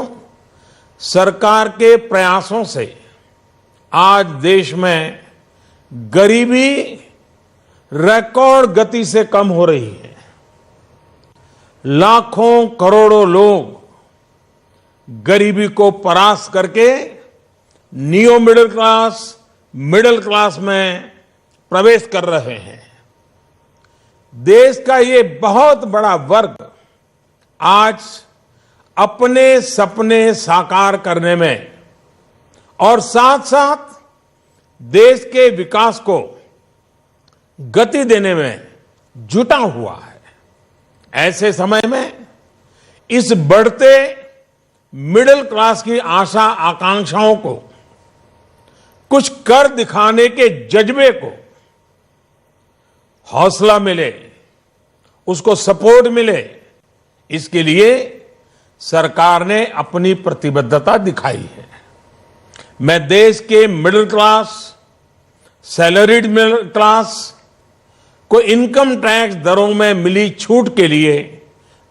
S3: सरकार के प्रयासों से आज देश में गरीबी रिकॉर्ड गति से कम हो रही है. लाखों करोड़ों लोग गरीबी को परास्त करके नियो मिडिल क्लास में प्रवेश कर रहे हैं. देश का ये बहुत बड़ा वर्ग आज अपने सपने साकार करने में और साथ साथ देश के विकास को गति देने में जुटा हुआ है. ऐसे समय में इस बढ़ते मिडिल क्लास की आशा आकांक्षाओं को कुछ कर दिखाने के जज्बे को हौसला मिले, उसको सपोर्ट मिले, इसके लिए सरकार ने अपनी प्रतिबद्धता दिखाई है. मैं देश के middle class, salaried middle class को इनकम टैक्स दरों में मिली छूट के लिए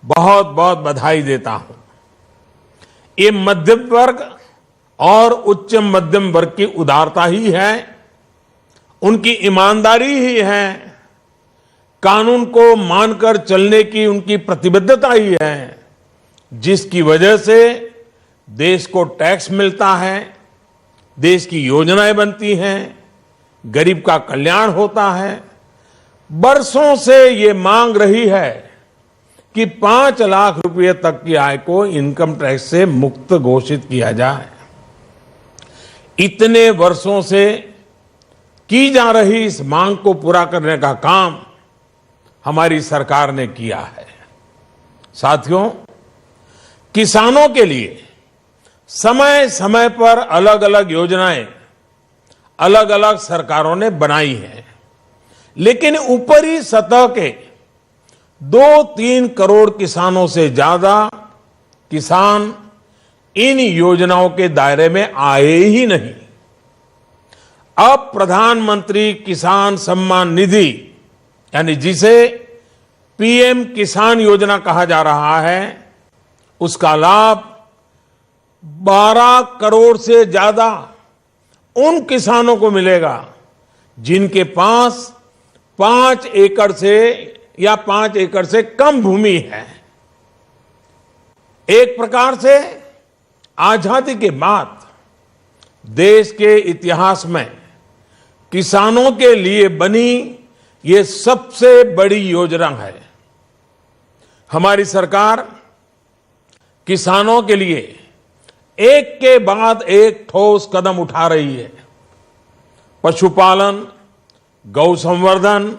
S3: बहुत बहुत बधाई देता हूं. ये मध्यम वर्ग और उच्च मध्यम वर्ग की उदारता ही है, उनकी ईमानदारी ही है, कानून को मानकर चलने की उनकी प्रतिबद्धता ही है, जिसकी वजह से देश को टैक्स मिलता है, देश की योजनाएं बनती हैं, गरीब का कल्याण होता है. बरसों से ये मांग रही है कि 5 लाख रुपए तक की आय को इनकम टैक्स से मुक्त घोषित किया जाए. इतने वर्षों से की जा रही इस मांग को पूरा करने का काम हमारी सरकार ने किया है। साथियों, किसानों के लिए समय समय पर अलग अलग योजनाएं अलग अलग सरकारों ने बनाई हैं, लेकिन ऊपरी सतह के 2-3 करोड़ किसानों से ज्यादा किसान इन योजनाओं के दायरे में आए ही नहीं। अब प्रधानमंत्री किसान सम्मान निधि यानी जिसे पीएम किसान योजना कहा जा रहा है, उसका लाभ 12 करोड़ से ज्यादा उन किसानों को मिलेगा जिनके पास 5 एकड़ से या 5 एकड़ से कम भूमि है। एक प्रकार से आजादी के बाद देश के इतिहास में किसानों के लिए बनी ये सबसे बड़ी योजना है। हमारी सरकार किसानों के लिए एक के बाद एक ठोस कदम उठा रही है। पशुपालन, गौ संवर्धन,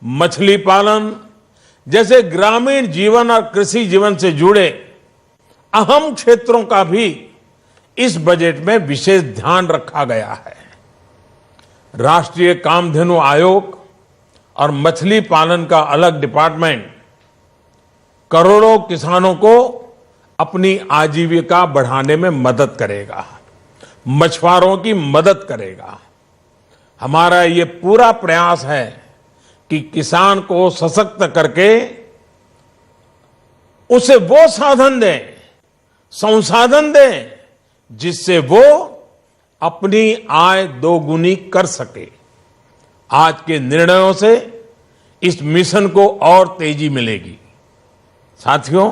S3: मछली पालन जैसे ग्रामीण जीवन और कृषि जीवन से जुड़े अहम क्षेत्रों का भी इस बजट में विशेष ध्यान रखा गया है। राष्ट्रीय कामधेनु आयोग और मछली पालन का अलग डिपार्टमेंट करोड़ों किसानों को अपनी आजीविका बढ़ाने में मदद करेगा, मछुआरों की मदद करेगा। हमारा ये पूरा प्रयास है कि किसान को सशक्त करके उसे वो साधन दें, संसाधन दें जिससे वो अपनी आय दोगुनी कर सके। आज के निर्णयों से इस मिशन को और तेजी मिलेगी। साथियों,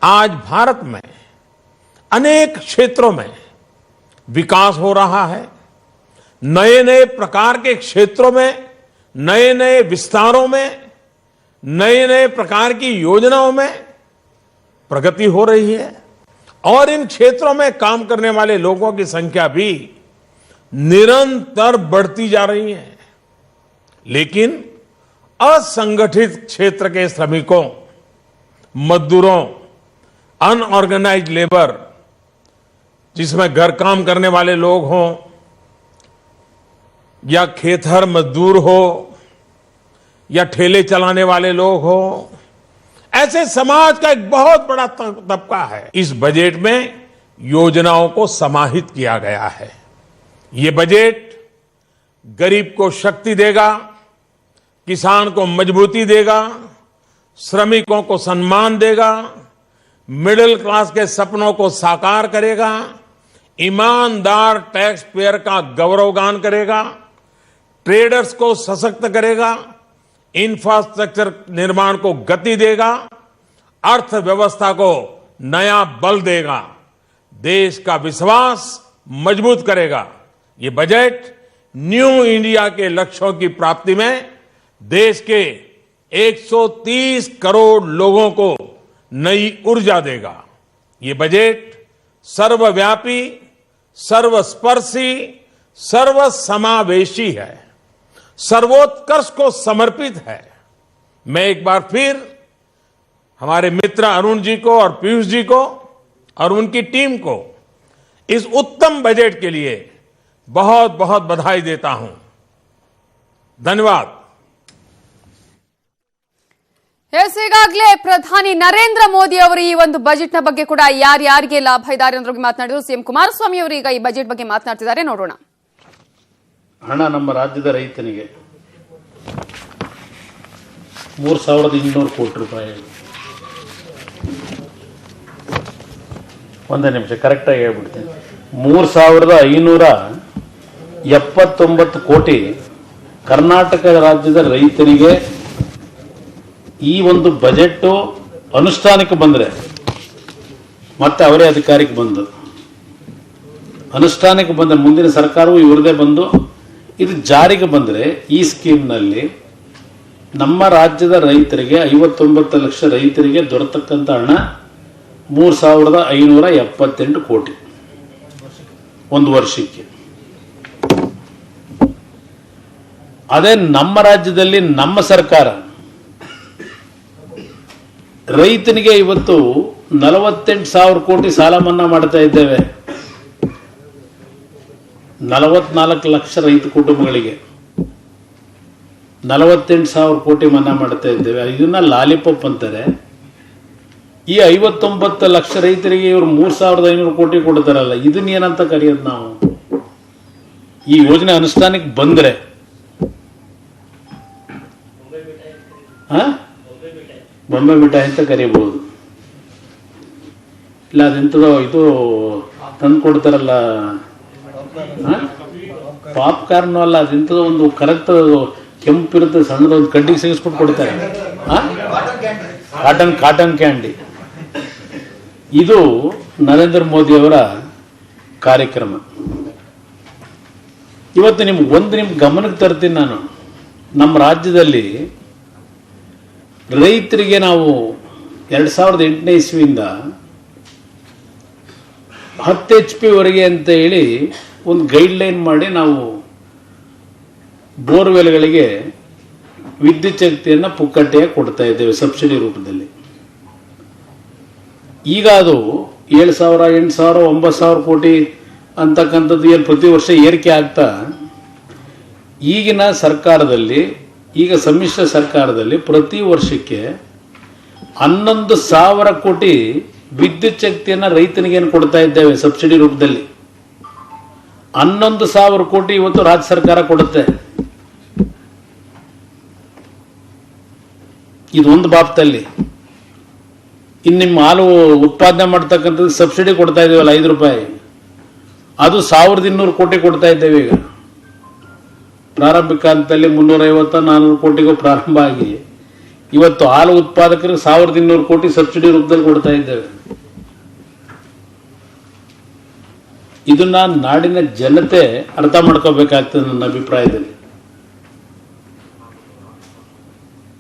S3: आज भारत में अनेक क्षेत्रों में विकास हो रहा है। नए नए प्रकार के क्षेत्रों में, नए नए विस्तारों में, नए नए प्रकार की योजनाओं में प्रगति हो रही है और इन क्षेत्रों में काम करने वाले लोगों की संख्या भी निरंतर बढ़ती जा रही है। लेकिन असंगठित क्षेत्र के श्रमिकों, मजदूरों, अनऑर्गेनाइज्ड लेबर, जिसमें घर काम करने वाले लोग हों या खेतहर मजदूर हो या ठेले चलाने वाले लोग हो, ऐसे समाज का एक बहुत बड़ा तबका है। इस बजट में योजनाओं को समाहित किया गया है। ये बजट गरीब को शक्ति देगा, किसान को मजबूती देगा, श्रमिकों को सम्मान देगा, मिडिल क्लास के सपनों को साकार करेगा, ईमानदार टैक्स पेयर का गौरवगान करेगा, ट्रेडर्स को सशक्त करेगा, इंफ्रास्ट्रक्चर निर्माण को गति देगा, अर्थव्यवस्था को नया बल देगा, देश का विश्वास मजबूत करेगा। ये बजट न्यू इंडिया के लक्ष्यों की प्राप्ति में देश के 130 करोड़ लोगों को नई ऊर्जा देगा। ये बजट सर्वव्यापी, सर्वस्पर्शी, सर्वसमावेशी है, सर्वोत्कर्ष को समर्पित है। मैं एक बार फिर हमारे मित्र अरुण जी को और पीयूष जी को और उनकी टीम को इस उत्तम बजट के लिए बहुत बहुत बधाई देता हूं। धन्यवाद।
S1: ಎಸ್, ಈಗಾಗಲೇ ಪ್ರಧಾನಿ ನರೇಂದ್ರ ಮೋದಿ ಅವರು ಈ ಒಂದು ಬಜೆಟ್ನ ಬಗ್ಗೆ ಕೂಡ ಯಾರ್ಯಾರಿಗೆ ಲಾಭ ಇದ್ದಾರೆ ಅನ್ನೋದ್ರ ಬಗ್ಗೆ ಮಾತನಾಡಿದ್ರು. ಸಿಎಂ ಕುಮಾರಸ್ವಾಮಿ ಅವರು ಈಗ ಈ ಬಜೆಟ್ ಬಗ್ಗೆ ಮಾತನಾಡ್ತಿದ್ದಾರೆ, ನೋಡೋಣ.
S4: ಹಣ ನಮ್ಮ ರಾಜ್ಯದ ರೈತನಿಗೆ 3,200 ಕೋಟಿ ರೂಪಾಯಿ. ಒಂದೇ ನಿಮಿಷ ಕರೆಕ್ಟಾಗಿ ಹೇಳ್ಬಿಡ್ತೀನಿ. 3,579 ಕೋಟಿ ಕರ್ನಾಟಕ ರಾಜ್ಯದ ರೈತರಿಗೆ ಈ ಒಂದು ಬಜೆಟ್ ಅನುಷ್ಠಾನಕ್ಕೆ ಬಂದರೆ, ಮತ್ತೆ ಅವರೇ ಅಧಿಕಾರಕ್ಕೆ ಬಂದು ಅನುಷ್ಠಾನಕ್ಕೆ ಬಂದರೆ, ಮುಂದಿನ ಸರ್ಕಾರವು ಇವರದೇ ಬಂದು ಇದು ಜಾರಿಗೆ ಬಂದರೆ, ಈ ಸ್ಕೀಮ್ನಲ್ಲಿ ನಮ್ಮ ರಾಜ್ಯದ ರೈತರಿಗೆ 59 ಲಕ್ಷ ರೈತರಿಗೆ ದೊರೆತಕ್ಕಂಥ ಹಣ 3,578 ಕೋಟಿ ಒಂದು ವರ್ಷಕ್ಕೆ. ಅದೇ ನಮ್ಮ ರಾಜ್ಯದಲ್ಲಿ ನಮ್ಮ ಸರ್ಕಾರ ರೈತನಿಗೆ ಇವತ್ತು 48,000 ಕೋಟಿ ಸಾಲ ಮನ್ನಾ ಮಾಡ್ತಾ ಇದ್ದೇವೆ. 44 ಲಕ್ಷ ರೈತ ಕುಟುಂಬಗಳಿಗೆ 48,000 ಕೋಟಿ ಮನ್ನಾ ಮಾಡ್ತಾ ಇದ್ದೇವೆ. ಇದನ್ನ ಲಾಲಿಪಾಪ್ ಅಂತಾರೆ. ಈ 59 ಲಕ್ಷ ರೈತರಿಗೆ ಇವರು 3,500 ಕೋಟಿ ಕೊಡ್ತಾರಲ್ಲ, ಇದನ್ನ ಏನಂತ ಕರೆಯೋದು ನಾವು? ಈ ಯೋಜನೆ ಅನುಷ್ಠಾನಕ್ಕೆ ಬಂದ್ರೆ ಬೊಂಬೆ ಮಿಠಾಯಿ ಅಂತ ಕರೀಬಹುದು. ಇಲ್ಲ ಅದೆಂತದೋ ಇದು ತಂದು ಕೊಡ್ತಾರಲ್ಲ, ಪಾಪ್ಕಾರ್ನ್ ಅಲ್ಲ, ಅದೆಂತದೋ ಒಂದು ಕರೆಕ್ಟ್ ಕೆಂಪಿರುತ್ತೆ, ಸಣ್ಣದ ಒಂದು ಕಡ್ಡಿಗೆ ಸಿಗಿಸ್ಬಿಟ್ಟು ಕೊಡ್ತಾರೆ, ಕಾಟನ್ ಕ್ಯಾಂಡಿ. ಇದು ನರೇಂದ್ರ ಮೋದಿ ಅವರ ಕಾರ್ಯಕ್ರಮ. ಇವತ್ತು ನಿಮ್ಗೆ ಗಮನಕ್ಕೆ ತರ್ತೀನಿ ನಾನು. ನಮ್ಮ ರಾಜ್ಯದಲ್ಲಿ ರೈತರಿಗೆ ನಾವು 2008ನೇ ಇಸ್ವಿಯಿಂದ 10 HP ವರೆಗೆ ಅಂತ ಹೇಳಿ ಒಂದು ಗೈಡ್ಲೈನ್ ಮಾಡಿ ನಾವು ಬೋರ್ವೆಲ್ಗಳಿಗೆ ವಿದ್ಯುತ್ ಶಕ್ತಿಯನ್ನು ಪುಕ್ಕಟ್ಟೆಯಾಗಿ ಕೊಡ್ತಾ ಇದ್ದೇವೆ ಸಬ್ಸಿಡಿ ರೂಪದಲ್ಲಿ. ಈಗ ಅದು 7,000, 8,000, 9,000 ಕೋಟಿ ಅಂತಕ್ಕಂಥದ್ದು ಏನು ಪ್ರತಿ ವರ್ಷ ಏರಿಕೆ ಆಗ್ತಾ ಈಗಿನ ಸರ್ಕಾರದಲ್ಲಿ, ಈಗ ಸಮ್ಮಿಶ್ರ ಸರ್ಕಾರದಲ್ಲಿ ಪ್ರತಿ ವರ್ಷಕ್ಕೆ 11,000 ಕೋಟಿ ವಿದ್ಯುತ್ ಶಕ್ತಿಯನ್ನು ರೈತನಿಗೇನು ಕೊಡ್ತಾ ಇದ್ದೇವೆ ಸಬ್ಸಿಡಿ ರೂಪದಲ್ಲಿ. 11,000 ಕೋಟಿ ಇವತ್ತು ರಾಜ್ಯ ಸರ್ಕಾರ ಕೊಡುತ್ತೆ. ಇದೊಂದು ಬಾಪ್ತಲ್ಲಿ. ಇನ್ನು ನಿಮ್ಮ ಹಾಲು ಉತ್ಪಾದನೆ ಮಾಡ್ತಕ್ಕಂಥದ್ದು ಸಬ್ಸಿಡಿ ಕೊಡ್ತಾ ಇದ್ದೇವಲ್ಲ, 5 ರೂಪಾಯಿ, ಅದು 1,200 ಕೋಟಿ ಕೊಡ್ತಾ ಇದ್ದೇವೆ. ಈಗ ಪ್ರಾರಂಭಿಕ ಹಂತದಲ್ಲಿ 350-400 ಕೋಟಿಗೂ ಪ್ರಾರಂಭ ಆಗಿ ಇವತ್ತು ಹಾಲು ಉತ್ಪಾದಕರಿಗೆ 1,200 ಕೋಟಿ ಸಬ್ಸಿಡಿ ರೂಪದಲ್ಲಿ ಕೊಡ್ತಾ ಇದ್ದೇವೆ. ಇದನ್ನ ನಾಡಿನ ಜನತೆ ಅರ್ಥ ಮಾಡ್ಕೋಬೇಕಾಗ್ತದೆ. ನನ್ನ ಅಭಿಪ್ರಾಯದಲ್ಲಿ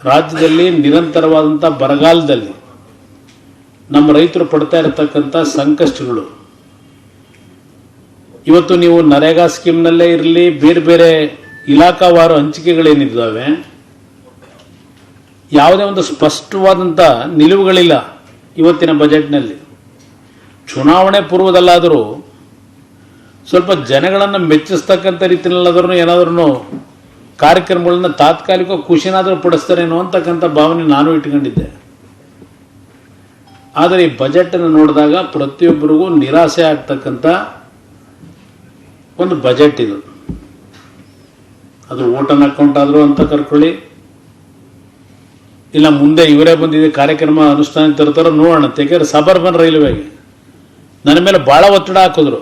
S4: ರಾಜ್ಯದಲ್ಲಿ ನಿರಂತರವಾದಂಥ ಬರಗಾಲದಲ್ಲಿ ನಮ್ಮ ರೈತರು ಪಡ್ತಾ ಇರತಕ್ಕಂಥ ಸಂಕಷ್ಟಗಳು, ಇವತ್ತು ನೀವು ನರೇಗಾ ಸ್ಕೀಮ್ನಲ್ಲೇ ಇರಲಿ, ಬೇರೆ ಬೇರೆ ಇಲಾಖಾವಾರು ಹಂಚಿಕೆಗಳೇನಿದ್ದಾವೆ, ಯಾವುದೇ ಒಂದು ಸ್ಪಷ್ಟವಾದಂಥ ನಿಲುವುಗಳಿಲ್ಲ ಇವತ್ತಿನ ಬಜೆಟ್ನಲ್ಲಿ. ಚುನಾವಣೆ ಪೂರ್ವದಲ್ಲಾದರೂ ಸ್ವಲ್ಪ ಜನಗಳನ್ನು ಮೆಚ್ಚಿಸ್ತಕ್ಕಂಥ ರೀತಿಯಲ್ಲಾದ್ರೂ ಏನಾದ್ರೂ ಕಾರ್ಯಕ್ರಮಗಳನ್ನ ತಾತ್ಕಾಲಿಕ ಖುಷಿನಾದರೂ ಪಡಿಸ್ತಾರೇನೋ ಅಂತಕ್ಕಂಥ ಭಾವನೆ ನಾನು ಇಟ್ಕೊಂಡಿದ್ದೆ. ಆದರೆ ಈ ಬಜೆಟನ್ನು ನೋಡಿದಾಗ ಪ್ರತಿಯೊಬ್ಬರಿಗೂ ನಿರಾಸೆ ಆಗ್ತಕ್ಕಂಥ ಒಂದು ಬಜೆಟ್ ಇದು. ಅದು ಓಟನ್ ಅಕೌಂಟ್ ಆದರೂ ಅಂತ ಕರ್ಕೊಳ್ಳಿ, ಇಲ್ಲ ಮುಂದೆ ಇವರೇ ಬಂದಿದೆ ಕಾರ್ಯಕ್ರಮ ಅನುಷ್ಠಾನಕ್ಕೆ ತರ್ತಾರೋ ನೋಡೋಣ. ಯಾಕೆಂದ್ರೆ ಸಬರ್ಬನ್ ರೈಲ್ವೆಗೆ ನನ್ನ ಮೇಲೆ ಭಾಳ ಒತ್ತಡ ಹಾಕಿದ್ರು.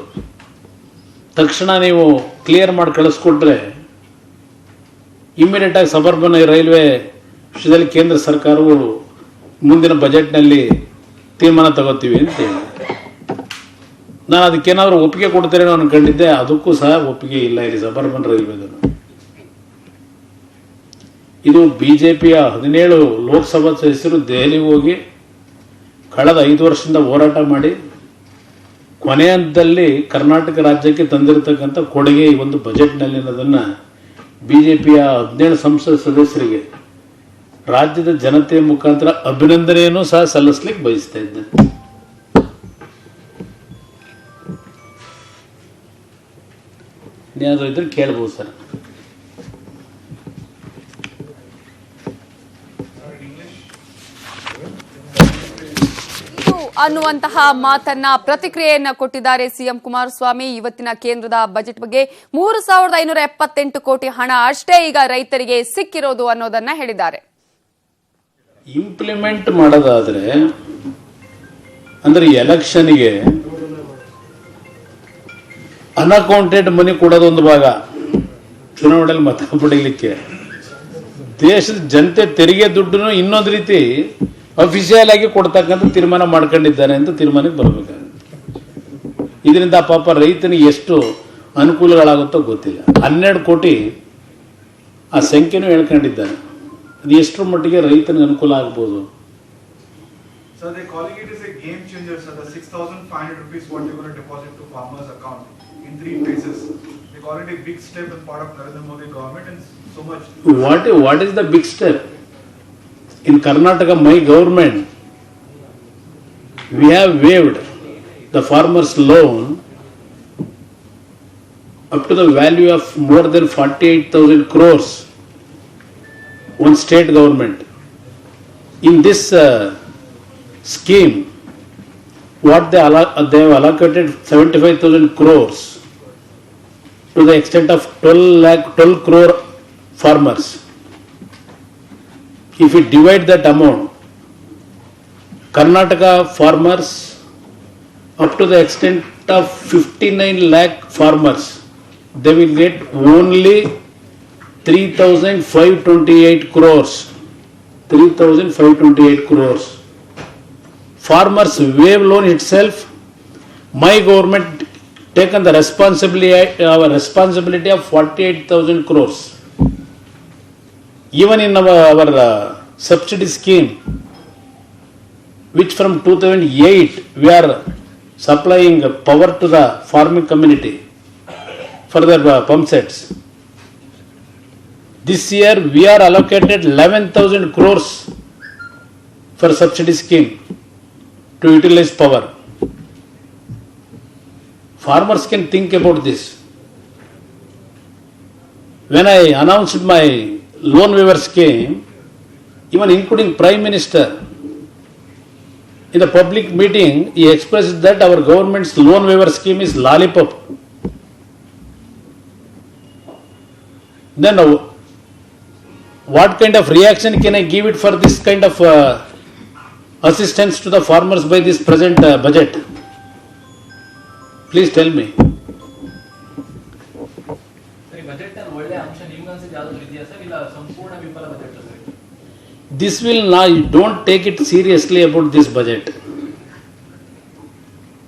S4: ತಕ್ಷಣ ನೀವು ಕ್ಲಿಯರ್ ಮಾಡಿ ಕಳಿಸ್ಕೊಟ್ರೆ ಇಮ್ಮಿಡಿಯೇಟ್ ಆಗಿ ಸಬರ್ಬನ್ ರೈಲ್ವೆ ವಿಷಯದಲ್ಲಿ ಕೇಂದ್ರ ಸರ್ಕಾರವು ಮುಂದಿನ ಬಜೆಟ್ನಲ್ಲಿ ತೀರ್ಮಾನ ತಗೋತೀವಿ ಅಂತ ಹೇಳಿ ನಾನು ಅದಕ್ಕೇನಾದರೂ ಒಪ್ಪಿಗೆ ಕೊಡ್ತೇನೆ ಅನ್ಕೊಂಡಿದ್ದೆ. ಅದಕ್ಕೂ ಸಹ ಒಪ್ಪಿಗೆ ಇಲ್ಲ ಇಲ್ಲಿ ಸಬರ್ಬನ್ ರೈಲ್ವೆದನ್ನು. ಇದು ಬಿಜೆಪಿಯ 17 ಲೋಕಸಭಾ ಸದಸ್ಯರು ದೆಹಲಿಗೆ ಹೋಗಿ ಕಳೆದ 5 ವರ್ಷದಿಂದ ಹೋರಾಟ ಮಾಡಿ ಕೊನೆಯ ಹಂತದಲ್ಲಿ ಕರ್ನಾಟಕ ರಾಜ್ಯಕ್ಕೆ ತಂದಿರತಕ್ಕಂಥ ಕೊಡುಗೆ ಈ ಒಂದು ಬಜೆಟ್ನಲ್ಲಿ ಅನ್ನೋದನ್ನು ಬಿಜೆಪಿಯ 17 ಸಂಸತ್ ಸದಸ್ಯರಿಗೆ ರಾಜ್ಯದ ಜನತೆಯ ಮುಖಾಂತರ ಅಭಿನಂದನೆಯನ್ನು ಸಹ ಸಲ್ಲಿಸಲಿಕ್ಕೆ ಬಯಸ್ತಾ ಇದ್ದೇನೆ. ಏನಾದರೂ ಇದ್ರೆ ಕೇಳ್ಬೋದು ಸರ್.
S1: ಅನ್ನುವಂತಹ ಮಾತನ್ನ ಪ್ರತಿಕ್ರಿಯೆಯನ್ನ ಕೊಟ್ಟಿದ್ದಾರೆ ಸಿಎಂ ಕುಮಾರಸ್ವಾಮಿ. ಇವತ್ತಿನ ಕೇಂದ್ರದ ಬಜೆಟ್ ಬಗ್ಗೆ 3,578 ಕೋಟಿ ಹಣ ಅಷ್ಟೇ ಈಗ ರೈತರಿಗೆ ಸಿಕ್ಕಿರೋದು ಅನ್ನೋದನ್ನ ಹೇಳಿದ್ದಾರೆ.
S4: ಇಂಪ್ಲಿಮೆಂಟ್ ಮಾಡೋದಾದ್ರೆ ಅಂದ್ರೆ ಎಲೆಕ್ಷನ್ಗೆ ಅನ್ಅಕೌಂಟೆಡ್ ಮನಿ ಕೊಡೋದು ಒಂದು ಭಾಗ, ಚುನಾವಣೆಯಲ್ಲಿ ಮತ ಪಡೆಯಲಿಕ್ಕೆ ದೇಶದ ಜನತೆ ತೆರಿಗೆ ದುಡ್ಡನ್ನು ಇನ್ನೊಂದು ರೀತಿ ಅಫಿಷಿಯಲ್ ಆಗಿ ಕೊಡ್ತಕ್ಕಂಥ ತೀರ್ಮಾನ ಮಾಡ್ಕೊಂಡಿದ್ದಾರೆ ಅಂತ ತೀರ್ಮಾನಕ್ಕೆ ಬರಬೇಕಾಗುತ್ತೆ. ಇದರಿಂದ ಪಾಪ ರೈತನಿಗೆ ಎಷ್ಟು ಅನುಕೂಲಗಳಾಗುತ್ತೋ ಗೊತ್ತಿಲ್ಲ. 12 ಕೋಟಿ ಆ ಸಂಖ್ಯೆನೂ ಹೇಳ್ಕೊಂಡಿದ್ದಾರೆ. ಅದು ಎಷ್ಟರ ಮಟ್ಟಿಗೆ ರೈತನಿಗೆ ಅನುಕೂಲ ಆಗ್ಬೋದು?
S5: So they're calling it as a game changer. So the 6,500 rupees what you're going to deposit to farmers' account in 3 phases. They call it a big step as part of Narendra Modi government and so much.
S4: What is the big step? In Karnataka, my government, we have waived the farmers' loan up to the value of more than 48,000 crores. One state government. In this scheme, what they have allocated 75,000 crores to the extent of 12 crore farmers. If we divide that amount, Karnataka farmers up to the extent of 59 lakh farmers, they will get only 3,528 crores. 3,528 crores. Farmers waive loan itself, my government taken the responsibility of 48,000 crores. Even in our subsidy scheme, which from 2008 we are supplying power to the farming community for their pump sets. This year we are allocated 11,000 crores for subsidy scheme to utilize power. Farmers can think about this. When I announced my loan waiver scheme, even including Prime Minister, in the public meeting, he expressed that our government's loan waiver scheme is lollipop. Then what kind of reaction can I give it for this kind of assistance to the farmers by this present budget? Please tell me.
S6: Budget ಒಳ್ಳೆ ಅಂಶ ನಿಮ್ಗೆ ಅನ್ಸಿದ್ದು ಯಾವ್ದು ಇದೆಯಾ sir ಇಲ್ಲ ಸಂಪೂರ್ಣ ವಿಫಲ budget sir?
S4: This will not, don't take it seriously about this budget.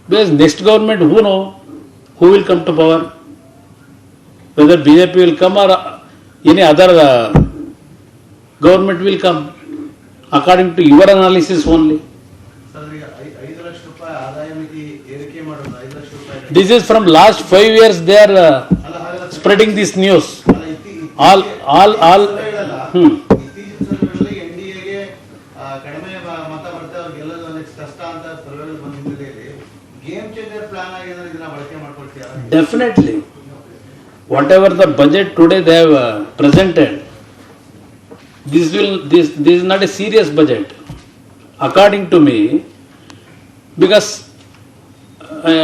S4: Because next government, who know who will come to power? Whether BJP will come or any other government will come, according to your analysis only.
S5: Sir ಈಗ 5 ಲಕ್ಷ ರೂಪಾಯಿ ಆದಾಯ ಮಿತಿ ಏರಿಕೆ ಮಾಡೋದು 5 ಲಕ್ಷ ರೂಪಾಯಿ.
S4: This is from last 5 years they are spreading this news. All.
S5: ಇತ್ತೀಚಿನ ಸರ್ವೆಗಳಲ್ಲಿ NDAಗೆ ಕಡಿಮೆ ಮತ ಬರುತ್ತೆ ಅವ್ರಿಗೆ ಗೆಲ್ಲೋದು ನೆಕ್ಸ್ಟ್ ಕಷ್ಟ ಅಂತ ಸರ್ವೆಗಳು ಬಂದ ಹಿನ್ನೆಲೆಯಲ್ಲಿ ಗೇಮ್ ಚೇಂಜರ್ ಪ್ಲಾನ್ ಆಗಿ ಏನಾದ್ರು ಇದನ್ನ ಬಳಕೆ ಮಾಡ್ಕೊಳ್ತೀರಾ?
S4: Definitely. Whatever the budget today they have presented, this is not a serious budget, according to me, because I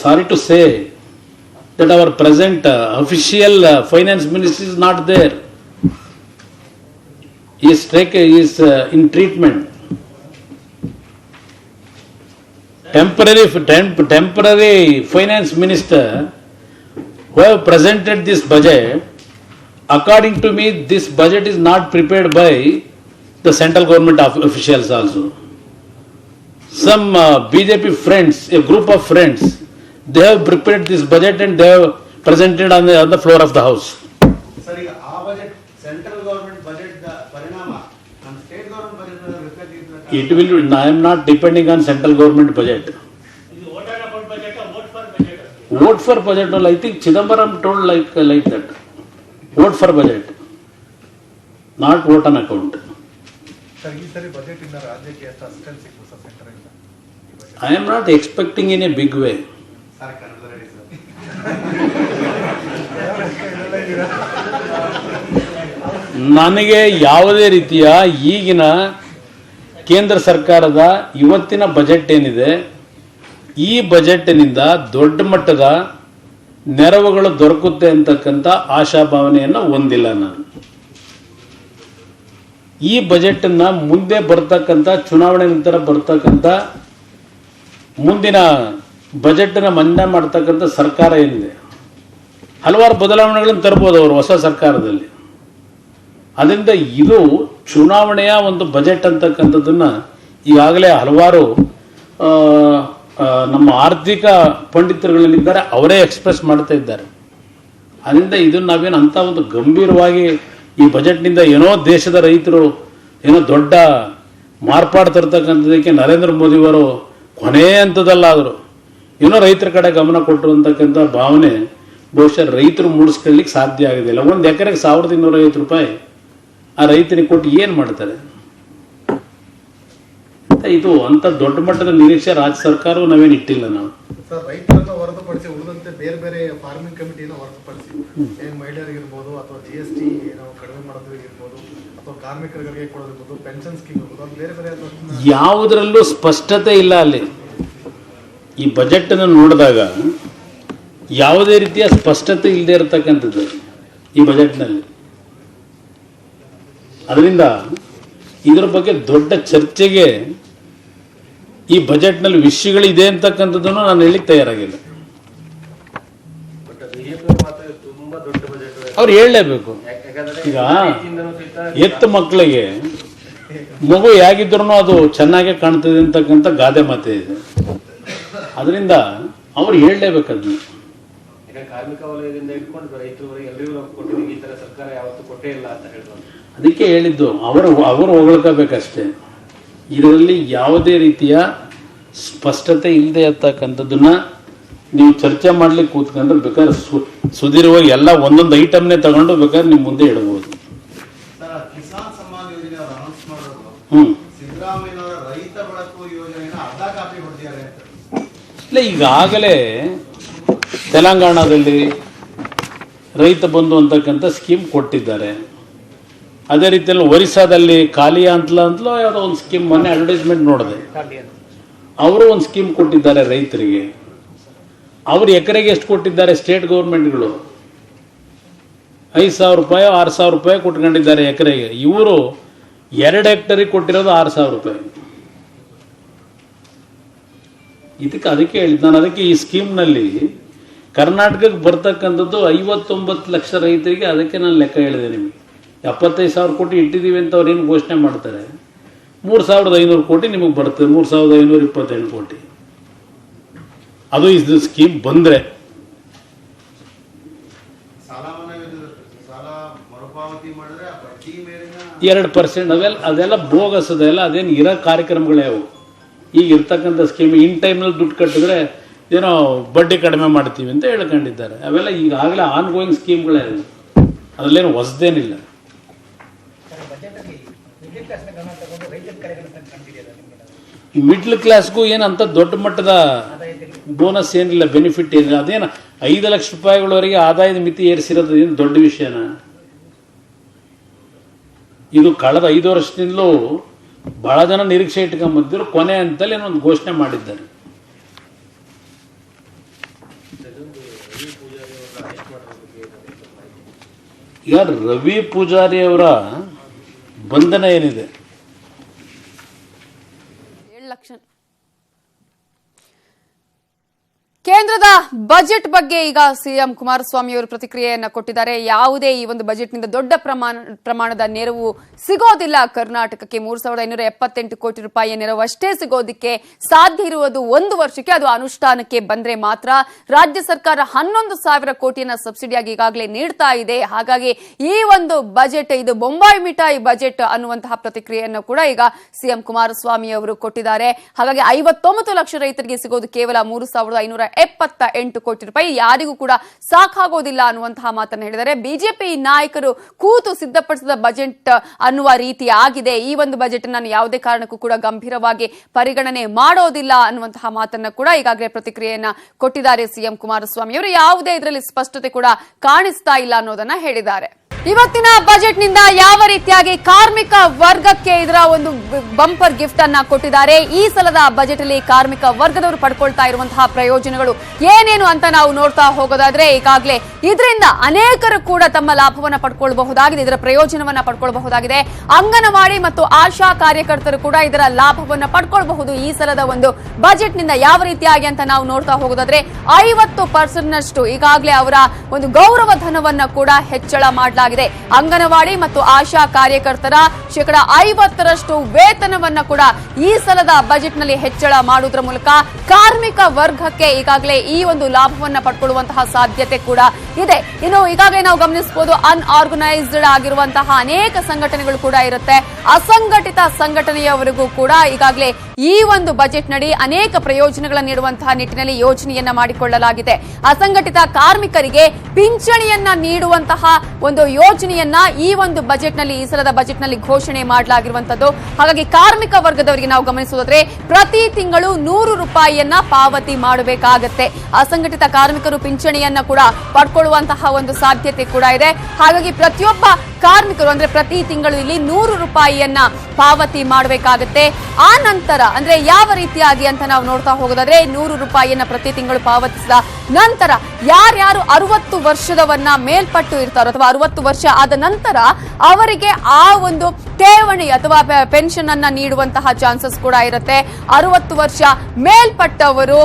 S4: sorry to say that our present official finance minister is not there. He is in treatment. Temporary finance minister who have presented this budget, according to me, this budget is not prepared by the central government officials also. Some BJP friends, a group of friends, they have prepared this budget and they have presented on the floor of the house.
S5: Sir ಈಗ ಆ budget central government budget ಪರಿಣಾಮ ನಮ್ಮ state government budget ಮೇಲೆ reflect ಇದ್ರೆ
S4: It will. I am not depending on central government budget. Vote for budget. I think Chidambaram told like that. Vote for budget, not vote on account.
S5: Sir ಈ ಸರಿ budget ಇಂದ ರಾಜ್ಯಕ್ಕೆ ಎಷ್ಟು assistance ಸಿಕ್ತು sir centre ಇಂದ?
S4: I am not expecting in a big way.
S5: Sir Kannada ready sir.
S4: ನನಗೆ ಯಾವುದೇ ರೀತಿಯ ಈಗಿನ ಕೇಂದ್ರ ಸರ್ಕಾರದ ಇವತ್ತಿನ ಬಜೆಟ್ ಏನಿದೆ, ಈ ಬಜೆಟ್ನಿಂದ ದೊಡ್ಡ ಮಟ್ಟದ ನೆರವುಗಳು ದೊರಕುತ್ತೆ ಅಂತಕ್ಕಂಥ ಆಶಾಭಾವನೆಯನ್ನು ಹೊಂದಿಲ್ಲ ನಾನು. ಈ ಬಜೆಟನ್ನ ಮುಂದೆ ಬರ್ತಕ್ಕಂಥ ಚುನಾವಣೆ ನಂತರ ಬರ್ತಕ್ಕಂಥ ಮುಂದಿನ ಬಜೆಟ್ನ ಮಂಡನೆ ಮಾಡ್ತಕ್ಕಂಥ ಸರ್ಕಾರ ಏನಿದೆ, ಹಲವಾರು ಬದಲಾವಣೆಗಳನ್ನು ತರ್ಬೋದು ಅವರು ಹೊಸ ಸರ್ಕಾರದಲ್ಲಿ. ಅದರಿಂದ ಇದು ಚುನಾವಣೆಯ ಒಂದು ಬಜೆಟ್ ಅಂತಕ್ಕಂಥದ್ದನ್ನ ಈಗಾಗಲೇ ಹಲವಾರು ನಮ್ಮ ಆರ್ಥಿಕ ಪಂಡಿತರುಗಳೇನಿದ್ದಾರೆ ಅವರೇ ಎಕ್ಸ್ಪ್ರೆಸ್ ಮಾಡ್ತಾ ಇದ್ದಾರೆ. ಅದರಿಂದ ಇದನ್ನು ನಾವೇನು ಅಂತ ಒಂದು ಗಂಭೀರವಾಗಿ ಈ ಬಜೆಟ್ನಿಂದ ಏನೋ ದೇಶದ ರೈತರು ಏನೋ ದೊಡ್ಡ ಮಾರ್ಪಾಡು ತರ್ತಕ್ಕಂಥದಕ್ಕೆ ನರೇಂದ್ರ ಮೋದಿಯವರು ಕೊನೆಯ ಹಂತದಲ್ಲಾದರು ಏನೋ ರೈತರ ಕಡೆ ಗಮನ ಕೊಟ್ಟರು ಅಂತಕ್ಕಂಥ ಭಾವನೆ ಬಹುಶಃ ರೈತರು ಮೂಡಿಸ್ಕೊಳ್ಳಿಕ್ಕೆ ಸಾಧ್ಯ ಆಗೋದಿಲ್ಲ. 1 ಎಕರೆಗೆ 1250 ರೂಪಾಯಿ ಆ ರೈತನಿಗೆ ಕೊಟ್ಟು ಏನು ಮಾಡ್ತಾರೆ? ಇದು ಅಂತ ದೊಡ್ಡ ಮಟ್ಟದ ನಿರೀಕ್ಷೆ ರಾಜ್ಯ ಸರ್ಕಾರವೂ ನಾವೇನು ಇಟ್ಟಿಲ್ಲ. ನಾವು
S5: ಸರ್ ರೈತರನ್ನ ಹೊರತುಪಡಿಸಿ ಉಳಿದಂತೆ ಬೇರೆ ಬೇರೆ ಫಾರ್ಮಿಂಗ್ ಕಮಿಟಿಯನ್ನು ಹೊರತುಪಡಿಸಿ ಏನು ಮಹಿಳೆಯರಿಗಿರ್ಬೋದು ಅಥವಾ GST ನಾವು ಕಡಿಮೆ ಮಾಡೋದ್ರಿಗಿರ್ಬೋದು ಅಥವಾ ಕಾರ್ಮಿಕರಿಗೆ ಕೊಡೋದಿರ್ಬೋದು, ಪೆನ್ಷನ್ ಸ್ಕೀಮ್ ಇರ್ಬೋದು, ಅದು ಬೇರೆ ಬೇರೆ
S4: ಯಾವುದರಲ್ಲೂ ಸ್ಪಷ್ಟತೆ ಇಲ್ಲ. ಅಲ್ಲಿ ಈ ಬಜೆಟ್ ಅನ್ನು ನೋಡಿದಾಗ ಯಾವುದೇ ರೀತಿಯ ಸ್ಪಷ್ಟತೆ ಇಲ್ಲದೆ ಇರತಕ್ಕಂಥದ್ದು ಈ ಬಜೆಟ್ನಲ್ಲಿ. ಅದರಿಂದ ಇದರ ಬಗ್ಗೆ ದೊಡ್ಡ ಚರ್ಚೆಗೆ ಈ ಬಜೆಟ್ನಲ್ಲಿ ವಿಷಯಗಳಿದೆ ಅಂತಕ್ಕಂಥದ್ದನ್ನು ನಾನು ಹೇಳಿಕ್ಕೆ ತಯಾರಾಗಿಲ್ಲ. ಅವ್ರು ಹೇಳಲೇಬೇಕು. ಈಗ ಎತ್ತ ಮಕ್ಕಳಿಗೆ ಮಗು ಹೇಗಿದ್ರು ಅದು ಚೆನ್ನಾಗೇ ಕಾಣ್ತದೆ ಅಂತಕ್ಕಂಥ ಗಾದೆ ಮಾತೆ ಇದೆ. ಅದರಿಂದ ಅವ್ರು ಹೇಳಲೇಬೇಕು ಅದನ್ನ.
S6: ಕಾರ್ಮಿಕ ವಲಯದಿಂದ ಇಟ್ಕೊಂಡು ರೈತರವರೆಗೆ ಎಲ್ಲರಿಗೂ ಕೊಟ್ಟಿದ್ದೀವಿ, ಈ ತರ ಸರ್ಕಾರ ಯಾವತ್ತೂ ಕೊಟ್ಟೇ ಇಲ್ಲ ಅಂತ ಹೇಳಿದ್ರು.
S4: ಅದಕ್ಕೆ ಹೇಳಿದ್ದು ಅವರು ಹೊಗಳ್ಕೋಬೇಕಷ್ಟೇ. ಇದರಲ್ಲಿ ಯಾವುದೇ ರೀತಿಯ ಸ್ಪಷ್ಟತೆ ಇಲ್ಲದೆ ಇರ್ತಕ್ಕಂಥದ್ದನ್ನ ನೀವು ಚರ್ಚೆ ಮಾಡ್ಲಿಕ್ಕೆ ಕೂತ್ಕೊಂಡ್ರೆ ಬೇಕಾದ್ರೆ ಸುದೀರ್ಘವಾಗಿ ಎಲ್ಲ ಒಂದೊಂದು ಐಟಮ್ನೇ ತಗೊಂಡು ಬೇಕಾದ್ರೆ ನಿಮ್ಮ ಮುಂದೆ ಇಡಬಹುದು.
S5: ಕಿಸಾನ್ ಸಮ್ಮಾನ್ ಯೋಜನೆ ಅನೌನ್ಸ್ ಮಾಡೋದು ಸಿದ್ದರಾಮಯ್ಯನವರ ರೈತ ಬೆಳಕು ಯೋಜನೆಯನ್ನು ಅರ್ಧ ಕಾಪಿ ಹೊಡೆದಿದ್ದಾರೆ ಅಂತ.
S4: ಇಲ್ಲ, ಈಗಾಗಲೇ ತೆಲಂಗಾಣದಲ್ಲಿ ರೈತ ಬಂಧು ಅಂತಕ್ಕಂಥ ಸ್ಕೀಮ್ ಕೊಟ್ಟಿದ್ದಾರೆ. ಅದೇ ರೀತಿಯಲ್ಲಿ ಒರಿಸ್ಸಾದಲ್ಲಿ ಕಾಲಿಯಾ ಅಂತಲೋ ಯಾವುದೋ ಒಂದು ಸ್ಕೀಮ್ ಮೊನ್ನೆ ಅಡ್ವರ್ಟೈಸ್ಮೆಂಟ್ ನೋಡಿದೆ, ಅವರು ಒಂದು ಸ್ಕೀಮ್ ಕೊಟ್ಟಿದ್ದಾರೆ ರೈತರಿಗೆ. ಅವರು ಎಕರೆಗೆ ಎಷ್ಟು ಕೊಟ್ಟಿದ್ದಾರೆ? ಸ್ಟೇಟ್ ಗೌರ್ಮೆಂಟ್ಗಳು 5,000 ರೂಪಾಯಿ 6,000 ರೂಪಾಯಿ ಕೊಟ್ಕೊಂಡಿದ್ದಾರೆ ಎಕರೆಗೆ. ಇವರು 2 ಹೆಕ್ಟರಿಗೆ ಕೊಟ್ಟಿರೋದು 6,000 ರೂಪಾಯಿ. ಅದಕ್ಕೆ ಹೇಳಿದ್ದು ನಾನು. ಅದಕ್ಕೆ ಈ ಸ್ಕೀಮ್ನಲ್ಲಿ ಕರ್ನಾಟಕಕ್ಕೆ ಬರ್ತಕ್ಕಂಥದ್ದು 59 ಲಕ್ಷ ರೈತರಿಗೆ. ಅದಕ್ಕೆ ನಾನು ಲೆಕ್ಕ ಹೇಳಿದೆ ನಿಮಗೆ. 75,000 ಕೋಟಿ ಇಟ್ಟಿದ್ದೀವಿ ಅಂತ ಅವ್ರು ಏನು ಘೋಷಣೆ ಮಾಡ್ತಾರೆ, 3,500 ಕೋಟಿ ನಿಮಗೆ ಬರ್ತದೆ. 3,528 ಕೋಟಿ ಅದು ಇದು ಸ್ಕೀಮ್ ಬಂದರೆ.
S5: ಸಾಲ ಮರುಪಾವತಿ ಮಾಡಿದ್ರೆ
S4: 2% ಅದೆಲ್ಲ ಬೋಗಸ್. ಅದೆಲ್ಲ ಅದೇನು ಇರೋ ಕಾರ್ಯಕ್ರಮಗಳೇ ಅವು. ಈಗ ಇರ್ತಕ್ಕಂಥ ಸ್ಕೀಮ್ ಇನ್ ಟೈಮ್ನಲ್ಲಿ ದುಡ್ಡು ಕಟ್ಟಿದ್ರೆ ಏನೋ ಬಡ್ಡಿ ಕಡಿಮೆ ಮಾಡ್ತೀವಿ ಅಂತ ಹೇಳ್ಕೊಂಡಿದ್ದಾರೆ. ಅವೆಲ್ಲ ಈಗಾಗಲೇ ಆನ್ ಗೋಯಿಂಗ್ ಸ್ಕೀಮ್ಗಳೇ. ಅದರಲ್ಲೇನು ಹೊಸದೇನಿಲ್ಲ. ಮಿಡ್ಲ್ ಕ್ಲಾಸ್ಗೂ ಏನಂತ ದೊಡ್ಡ ಮಟ್ಟದ ಬೋನಸ್ ಏನಿಲ್ಲ, ಬೆನಿಫಿಟ್ ಏನಿಲ್ಲ. ಅದೇನು 5 ಲಕ್ಷ ರೂಪಾಯಿಗಳವರೆಗೆ ಆದಾಯದ ಮಿತಿ ಏರಿಸಿರೋದು ಏನು ದೊಡ್ಡ ವಿಷಯನ? ಇದು ಕಳೆದ 5 ವರ್ಷದಿಂದಲೂ ಬಹಳ ಜನ ನಿರೀಕ್ಷೆ ಇಟ್ಕೊಂಡ್ಬಂದಿದ್ರು. ಕೊನೆ ಅಂತಲ್ಲಿ ಏನೋ ಒಂದು ಘೋಷಣೆ ಮಾಡಿದ್ದಾರೆ. ಈಗ ರವಿ ಪೂಜಾರಿ ಅವರ ಬಂಧನ ಏನಿದೆ,
S1: 7 ಲಕ್ಷ. ಕೇಂದ್ರದ ಬಜೆಟ್ ಬಗ್ಗೆ ಈಗ ಸಿಎಂ ಕುಮಾರಸ್ವಾಮಿ ಅವರು ಪ್ರತಿಕ್ರಿಯೆಯನ್ನ ಕೊಟ್ಟಿದ್ದಾರೆ. ಯಾವುದೇ ಈ ಒಂದು ಬಜೆಟ್ನಿಂದ ದೊಡ್ಡ ಪ್ರಮಾಣದ ನೆರವು ಸಿಗೋದಿಲ್ಲ ಕರ್ನಾಟಕಕ್ಕೆ. 3,578 ಕೋಟಿ ರೂಪಾಯಿಯ ನೆರವು ಅಷ್ಟೇ ಸಿಗೋದಿಕ್ಕೆ ಸಾಧ್ಯ ಇರುವುದು 1 ವರ್ಷಕ್ಕೆ. ಅದು ಅನುಷ್ಠಾನಕ್ಕೆ ಬಂದ್ರೆ ಮಾತ್ರ. ರಾಜ್ಯ ಸರ್ಕಾರ 11,000 ಕೋಟಿಯನ್ನ ಸಬ್ಸಿಡಿಯಾಗಿ ಈಗಾಗಲೇ ನೀಡ್ತಾ ಇದೆ. ಹಾಗಾಗಿ ಈ ಒಂದು ಬಜೆಟ್ ಇದು ಬೊಂಬಾಯಿ ಮಿಠಾಯಿ ಬಜೆಟ್ ಅನ್ನುವಂತಹ ಪ್ರತಿಕ್ರಿಯೆಯನ್ನು ಕೂಡ ಈಗ ಸಿಎಂ ಕುಮಾರಸ್ವಾಮಿ ಅವರು ಕೊಟ್ಟಿದ್ದಾರೆ. ಹಾಗಾಗಿ 59 ಲಕ್ಷ ರೈತರಿಗೆ ಸಿಗೋದು ಕೇವಲ 3,578 ಕೋಟಿ ರೂಪಾಯಿ. ಯಾರಿಗೂ ಕೂಡ ಸಾಕಾಗೋದಿಲ್ಲ ಅನ್ನುವಂತಹ ಮಾತನ್ನು ಹೇಳಿದ್ದಾರೆ. ಬಿಜೆಪಿ ನಾಯಕರು ಕೂತು ಸಿದ್ಧಪಡಿಸಿದ ಬಜೆಟ್ ಅನ್ನುವ ರೀತಿ ಆಗಿದೆ. ಈ ಒಂದು ಬಜೆಟ್ ನಾನು ಯಾವುದೇ ಕಾರಣಕ್ಕೂ ಕೂಡ ಗಂಭೀರವಾಗಿ ಪರಿಗಣನೆ ಮಾಡೋದಿಲ್ಲ ಅನ್ನುವಂತಹ ಮಾತನ್ನ ಕೂಡ ಈಗಾಗಲೇ ಪ್ರತಿಕ್ರಿಯೆಯನ್ನ ಕೊಟ್ಟಿದ್ದಾರೆ ಸಿಎಂ ಕುಮಾರಸ್ವಾಮಿ ಅವರು. ಯಾವುದೇ ಇದರಲ್ಲಿ ಸ್ಪಷ್ಟತೆ ಕೂಡ ಕಾಣಿಸ್ತಾ ಇಲ್ಲ ಅನ್ನೋದನ್ನ ಹೇಳಿದ್ದಾರೆ. ಇವತ್ತಿನ ಬಜೆಟ್ ನಿಂದ ಯಾವ ರೀತಿಯಾಗಿ ಕಾರ್ಮಿಕ ವರ್ಗಕ್ಕೆ ಇದರ ಒಂದು ಬಂಪರ್ ಗಿಫ್ಟ್ ಅನ್ನ ಕೊಟ್ಟಿದ್ದಾರೆ. ಈ ಸಲದ ಬಜೆಟ್ ಅಲ್ಲಿ ಕಾರ್ಮಿಕ ವರ್ಗದವರು ಪಡ್ಕೊಳ್ತಾ ಇರುವಂತಹ ಪ್ರಯೋಜನಗಳು ಏನೇನು ಅಂತ ನಾವು ನೋಡ್ತಾ ಹೋಗೋದಾದ್ರೆ, ಈಗಾಗಲೇ ಇದರಿಂದ ಅನೇಕರು ಕೂಡ ತಮ್ಮ ಲಾಭವನ್ನ ಪಡ್ಕೊಳ್ಬಹುದಾಗಿದೆ, ಇದರ ಪ್ರಯೋಜನವನ್ನ ಪಡ್ಕೊಳ್ಬಹುದಾಗಿದೆ. ಅಂಗನವಾಡಿ ಮತ್ತು ಆಶಾ ಕಾರ್ಯಕರ್ತರು ಕೂಡ ಇದರ ಲಾಭವನ್ನ ಪಡ್ಕೊಳ್ಬಹುದು. ಈ ಸಲದ ಒಂದು ಬಜೆಟ್ ನಿಂದ ಯಾವ ರೀತಿಯಾಗಿ ಅಂತ ನಾವು ನೋಡ್ತಾ ಹೋಗೋದಾದ್ರೆ 50% ನಷ್ಟು ಈಗಾಗಲೇ ಅವರ ಒಂದು ಗೌರವ ಧನವನ್ನ ಕೂಡ ಹೆಚ್ಚಳ ಮಾಡಲಾಗಿದೆ. ಮಾಡಲಾಗಿದೆ. ಅಂಗನವಾಡಿ ಮತ್ತು ಆಶಾ ಕಾರ್ಯಕರ್ತರ 50% ವೇತನವನ್ನ ಕೂಡ ಈ ಸಲದ ಬಜೆಟ್ನಲ್ಲಿ ಹೆಚ್ಚಳ ಮಾಡುವುದರ ಮೂಲಕ ಕಾರ್ಮಿಕ ವರ್ಗಕ್ಕೆ ಈಗಾಗಲೇ ಈ ಒಂದು ಲಾಭವನ್ನ ಪಡ್ಕೊಳ್ಳುವಂತಹ ಸಾಧ್ಯತೆ ಕೂಡ ಇದೆ. ಇನ್ನು ಈಗಾಗಲೇ ನಾವು ಗಮನಿಸಬಹುದು, ಅನ್ಆರ್ಗನೈಸ್ಡ್ ಆಗಿರುವಂತಹ ಅನೇಕ ಸಂಘಟನೆಗಳು ಕೂಡ ಇರುತ್ತೆ. ಅಸಂಘಟಿತ ಸಂಘಟನೆಯವರೆಗೂ ಕೂಡ ಈಗಾಗಲೇ ಈ ಒಂದು ಬಜೆಟ್ ನಡಿ ಅನೇಕ ಪ್ರಯೋಜನಗಳನ್ನು ನೀಡುವಂತಹ ನಿಟ್ಟಿನಲ್ಲಿ ಯೋಜನೆಯನ್ನ ಮಾಡಿಕೊಳ್ಳಲಾಗಿದೆ. ಅಸಂಘಟಿತ ಕಾರ್ಮಿಕರಿಗೆ ಪಿಂಚಣಿಯನ್ನ ನೀಡುವಂತಹ ಒಂದು ಯೋಜನೆಯನ್ನ ಈ ಒಂದು ಬಜೆಟ್ನಲ್ಲಿ, ಈ ಸಲದ ಬಜೆಟ್ನಲ್ಲಿ ಘೋಷಣೆ ಮಾಡಲಾಗಿರುವಂತದ್ದು. ಹಾಗಾಗಿ ಕಾರ್ಮಿಕ ವರ್ಗದವರಿಗೆ ನಾವು ಗಮನಿಸುವುದಾದ್ರೆ ಪ್ರತಿ ತಿಂಗಳು 100 ರೂಪಾಯಿಯನ್ನ ಪಾವತಿ ಮಾಡಬೇಕಾಗತ್ತೆ. ಅಸಂಘಟಿತ ಕಾರ್ಮಿಕರು ಪಿಂಚಣಿಯನ್ನ ಕೂಡ ಪಡ್ಕೊಳ್ಳುವಂತಹ ಒಂದು ಸಾಧ್ಯತೆ ಕೂಡ ಇದೆ. ಹಾಗಾಗಿ ಪ್ರತಿಯೊಬ್ಬ ಕಾರ್ಮಿಕರು ಅಂದ್ರೆ ಪ್ರತಿ ತಿಂಗಳು ಇಲ್ಲಿ 100 ರೂಪಾಯಿಯನ್ನ ಪಾವತಿ ಮಾಡಬೇಕಾಗತ್ತೆ. ಆ ನಂತರ ಅಂದ್ರೆ ಯಾವ ರೀತಿಯಾಗಿ ಅಂತ ನಾವು ನೋಡ್ತಾ ಹೋಗೋದಾದ್ರೆ 100 ರೂಪಾಯಿಯನ್ನ ಪ್ರತಿ ತಿಂಗಳು ಪಾವತಿಸಿದ ನಂತರ ಯಾರ್ಯಾರು 60 ವರ್ಷದವನ್ನ ಮೇಲ್ಪಟ್ಟು ಇರ್ತಾರೋ ಅಥವಾ 60 ವರ್ಷ ಆದ ನಂತರ ಅವರಿಗೆ ಆ ಒಂದು ಠೇವಣಿ ಅಥವಾ ಪೆನ್ಷನ್ ಅನ್ನ ನೀಡುವಂತಹ ಚಾನ್ಸಸ್ ಕೂಡ ಇರುತ್ತೆ. 60 ವರ್ಷ ಮೇಲ್ಪಟ್ಟವರು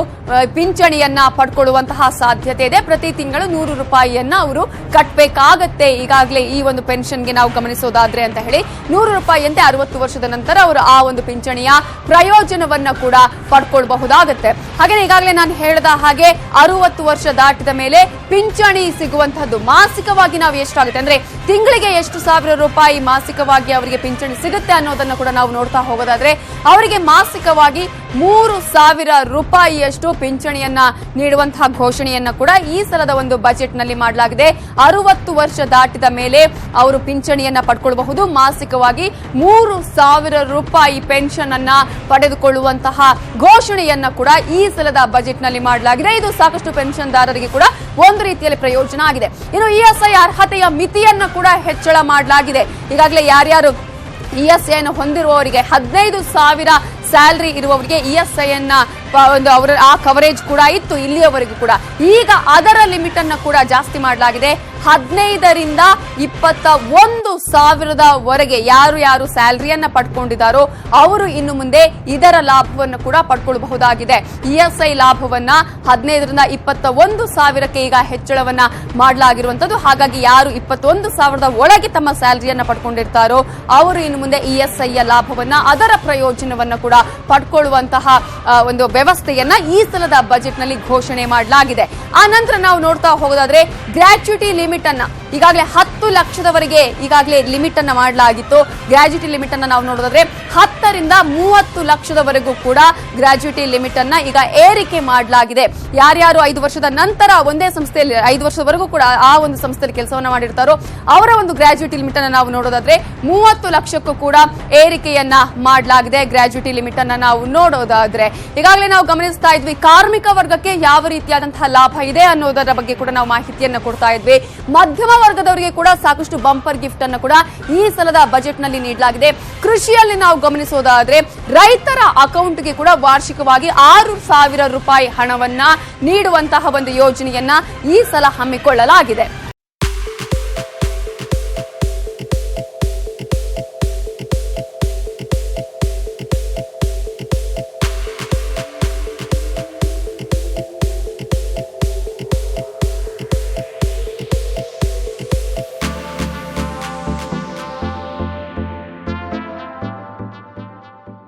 S1: ಪಿಂಚಣಿಯನ್ನ ಪಡ್ಕೊಳ್ಳುವಂತಹ ಸಾಧ್ಯತೆ ಇದೆ. ಪ್ರತಿ ತಿಂಗಳು 100 ರೂಪಾಯಿಯನ್ನ ಅವರು ಕಟ್ಟಬೇಕಾಗತ್ತೆ. ಈಗಾಗಲೇ ಈ ಒಂದು ಪೆನ್ಷನ್ಗೆ ನಾವು ಗಮನಿಸೋದಾದ್ರೆ ಅಂತ ಹೇಳಿ 100 ರೂಪಾಯಿಯಂತೆ 60 ವರ್ಷದ ನಂತರ ಅವರು ಆ ಒಂದು ಪಿಂಚಣಿಯ ಪ್ರಯೋಜನವನ್ನ ಕೂಡ ಪಡ್ಕೊಳ್ಬಹುದಾಗತ್ತೆ. ಹಾಗೆ ಈಗಾಗಲೇ ನಾನು ಹೇಳಿದ ಹಾಗೆ 60 ವರ್ಷ ದಾಟಿದ ಮೇಲೆ ಪಿಂಚಣಿ ಸಿಗುವಂತಹದ್ದು ಮಾಸಿಕವಾಗಿ ನಾವು ಎಷ್ಟಾಗುತ್ತೆ ಅಂದ್ರೆ ತಿಂಗಳಿಗೆ ಎಷ್ಟು ಸಾವಿರ ರೂಪಾಯಿ ಮಾಸಿಕವಾಗಿ ಅವರಿಗೆ ಪಿಂಚಣಿ ಸಿಗುತ್ತೆ ಅನ್ನೋದನ್ನ ಕೂಡ ನಾವು ನೋಡ್ತಾ ಹೋಗೋದಾದ್ರೆ ಅವರಿಗೆ ಮಾಸಿಕವಾಗಿ 3,000 ರೂಪಾಯಿಯಷ್ಟು ಪಿಂಚಣಿಯನ್ನ ನೀಡುವಂತಹ ಘೋಷಣೆಯನ್ನ ಕೂಡ ಈ ಸಲದ ಒಂದು ಬಜೆಟ್ ನಲ್ಲಿ ಮಾಡಲಾಗಿದೆ. 60 ವರ್ಷ ದಾಟಿದ ಮೇಲೆ ಅವರು ಪಿಂಚಣಿಯನ್ನ ಪಡ್ಕೊಳ್ಳಬಹುದು. ಮಾಸಿಕವಾಗಿ 3,000 ರೂಪಾಯಿ ಪೆನ್ಷನ್ ಅನ್ನ ಪಡೆದುಕೊಳ್ಳುವಂತಹ ಘೋಷಣೆಯನ್ನ ಕೂಡ ಈ ಸಲದ ಬಜೆಟ್ ನಲ್ಲಿ ಮಾಡಲಾಗಿದೆ. ಇದು ಸಾಕಷ್ಟು ಪೆನ್ಷನ್ದಾರರಿಗೆ ಕೂಡ ಒಂದು ರೀತಿಯಲ್ಲಿ ಪ್ರಯೋಜನ ಆಗಿದೆ. ಇನ್ನು ಇಎಸ್ಐ ಅರ್ಹತೆಯ ಮಿತಿಯನ್ನ ಕೂಡ ಹೆಚ್ಚಳ ಮಾಡಲಾಗಿದೆ. ಈಗಾಗಲೇ ಯಾರ್ಯಾರು ಇಎಸ್ಐ ಅನ್ನು ಹೊಂದಿರುವವರಿಗೆ 15,000 ಸ್ಯಾಲರಿ ಇರುವವರಿಗೆ ಇಎಸ್ಐ ಅನ್ನ ಒಂದು ಅವರ ಆ ಕವರೇಜ್ ಕೂಡ ಇತ್ತು ಇಲ್ಲಿಯವರೆಗೂ ಕೂಡ. ಈಗ ಅದರ ಲಿಮಿಟ್ ಅನ್ನ ಕೂಡ ಜಾಸ್ತಿ ಮಾಡಲಾಗಿದೆ. 15ರಿಂದ 21,000ವರೆಗೆ ಯಾರು ಸ್ಯಾಲರಿಯನ್ನ ಪಡ್ಕೊಂಡಿದ್ದಾರೋ ಅವರು ಇನ್ನು ಮುಂದೆ ಇದರ ಲಾಭವನ್ನು ಕೂಡ ಪಡ್ಕೊಳ್ಳಬಹುದಾಗಿದೆ. ಇಎಸ್ಐ ಲಾಭವನ್ನ 15ರಿಂದ 21,000ಕ್ಕೆ ಈಗ ಹೆಚ್ಚಳವನ್ನ ಮಾಡಲಾಗಿರುವಂತದ್ದು. ಹಾಗಾಗಿ ಯಾರು 21,000ದ ಒಳಗೆ ತಮ್ಮ ಸ್ಯಾಲರಿಯನ್ನ ಪಡ್ಕೊಂಡಿರ್ತಾರೋ ಅವರು ಇನ್ನು ಮುಂದೆ ಇಎಸ್ಐಯ ಲಾಭವನ್ನ, ಅದರ ಪ್ರಯೋಜನವನ್ನ ಕೂಡ ಪಡ್ಕೊಳ್ಳುವಂತಹ ಒಂದು ವ್ಯವಸ್ಥೆಯನ್ನ ಈ ಸಲದ ಬಜೆಟ್ ನಲ್ಲಿ ಘೋಷಣೆ ಮಾಡಲಾಗಿದೆ. ಆ ನಂತರ ನಾವು ನೋಡ್ತಾ ಹೋಗೋದಾದ್ರೆ ಗ್ರಾಚ್ಯುಟಿ ಲಿಮಿಟ್ ಅನ್ನ ಈಗಾಗಲೇ 10 ಲಕ್ಷದವರೆಗೆ ಈಗಾಗಲೇ ಲಿಮಿಟ್ ಅನ್ನ ಮಾಡಲಾಗಿತ್ತು. ಗ್ರಾಚ್ಯುಟಿ ಲಿಮಿಟ್ ಅನ್ನ ನಾವು ನೋಡೋದಾದ್ರೆ 10ರಿಂದ 30 ಲಕ್ಷದವರೆಗೂ ಕೂಡ ಗ್ರಾಚ್ಯುಟಿ ಲಿಮಿಟ್ ಅನ್ನ ಈಗ ಏರಿಕೆ ಮಾಡಲಾಗಿದೆ. ಯಾರ್ಯಾರು 5 ವರ್ಷದ ನಂತರ ಒಂದೇ ಸಂಸ್ಥೆಯಲ್ಲಿ 5 ವರ್ಷದವರೆಗೂ ಕೂಡ ಆ ಒಂದು ಸಂಸ್ಥೆಯಲ್ಲಿ ಕೆಲಸವನ್ನ ಮಾಡಿರ್ತಾರೋ ಅವರ ಒಂದು ಗ್ರಾಚ್ಯುಟಿ ಲಿಮಿಟ್ ಅನ್ನ ನಾವು ನೋಡೋದಾದ್ರೆ 30 ಲಕ್ಷಕ್ಕೂ ಕೂಡ ಏರಿಕೆಯನ್ನ ಮಾಡಲಾಗಿದೆ. ಗ್ರಾಚ್ಯುಟಿ ಲಿಮಿಟ್ ಅನ್ನ ನಾವು ನೋಡೋದಾದ್ರೆ ಈಗಾಗಲೇ ನಾವು ಗಮನಿಸ್ತಾ ಇದ್ವಿ ಕಾರ್ಮಿಕ ವರ್ಗಕ್ಕೆ ಯಾವ ರೀತಿಯಾದಂತಹ ಲಾಭ ಇದೆ ಅನ್ನೋದರ ಬಗ್ಗೆ ಕೂಡ ನಾವು ಮಾಹಿತಿಯನ್ನ ಕೊಡ್ತಾ ಇದ್ವಿ. ಮಧ್ಯಮ ವರ್ಗದವರಿಗೆ ಕೂಡ ಸಾಕಷ್ಟು ಬಂಪರ್ ಗಿಫ್ಟ್ ಅನ್ನು ಕೂಡ ಈ ಸಲದ ಬಜೆಟ್ ನಲ್ಲಿ ನೀಡಲಾಗಿದೆ. ಕೃಷಿಯಲ್ಲಿ ನಾವು ಗಮನಿಸೋದಾದ್ರೆ ರೈತರ ಅಕೌಂಟ್ಗೆ ಕೂಡ ವಾರ್ಷಿಕವಾಗಿ 6,000 ರೂಪಾಯಿ ಹಣವನ್ನ ನೀಡುವಂತಹ ಒಂದು ಯೋಜನೆಯನ್ನ ಈ ಸಲ ಹಮ್ಮಿಕೊಳ್ಳಲಾಗಿದೆ.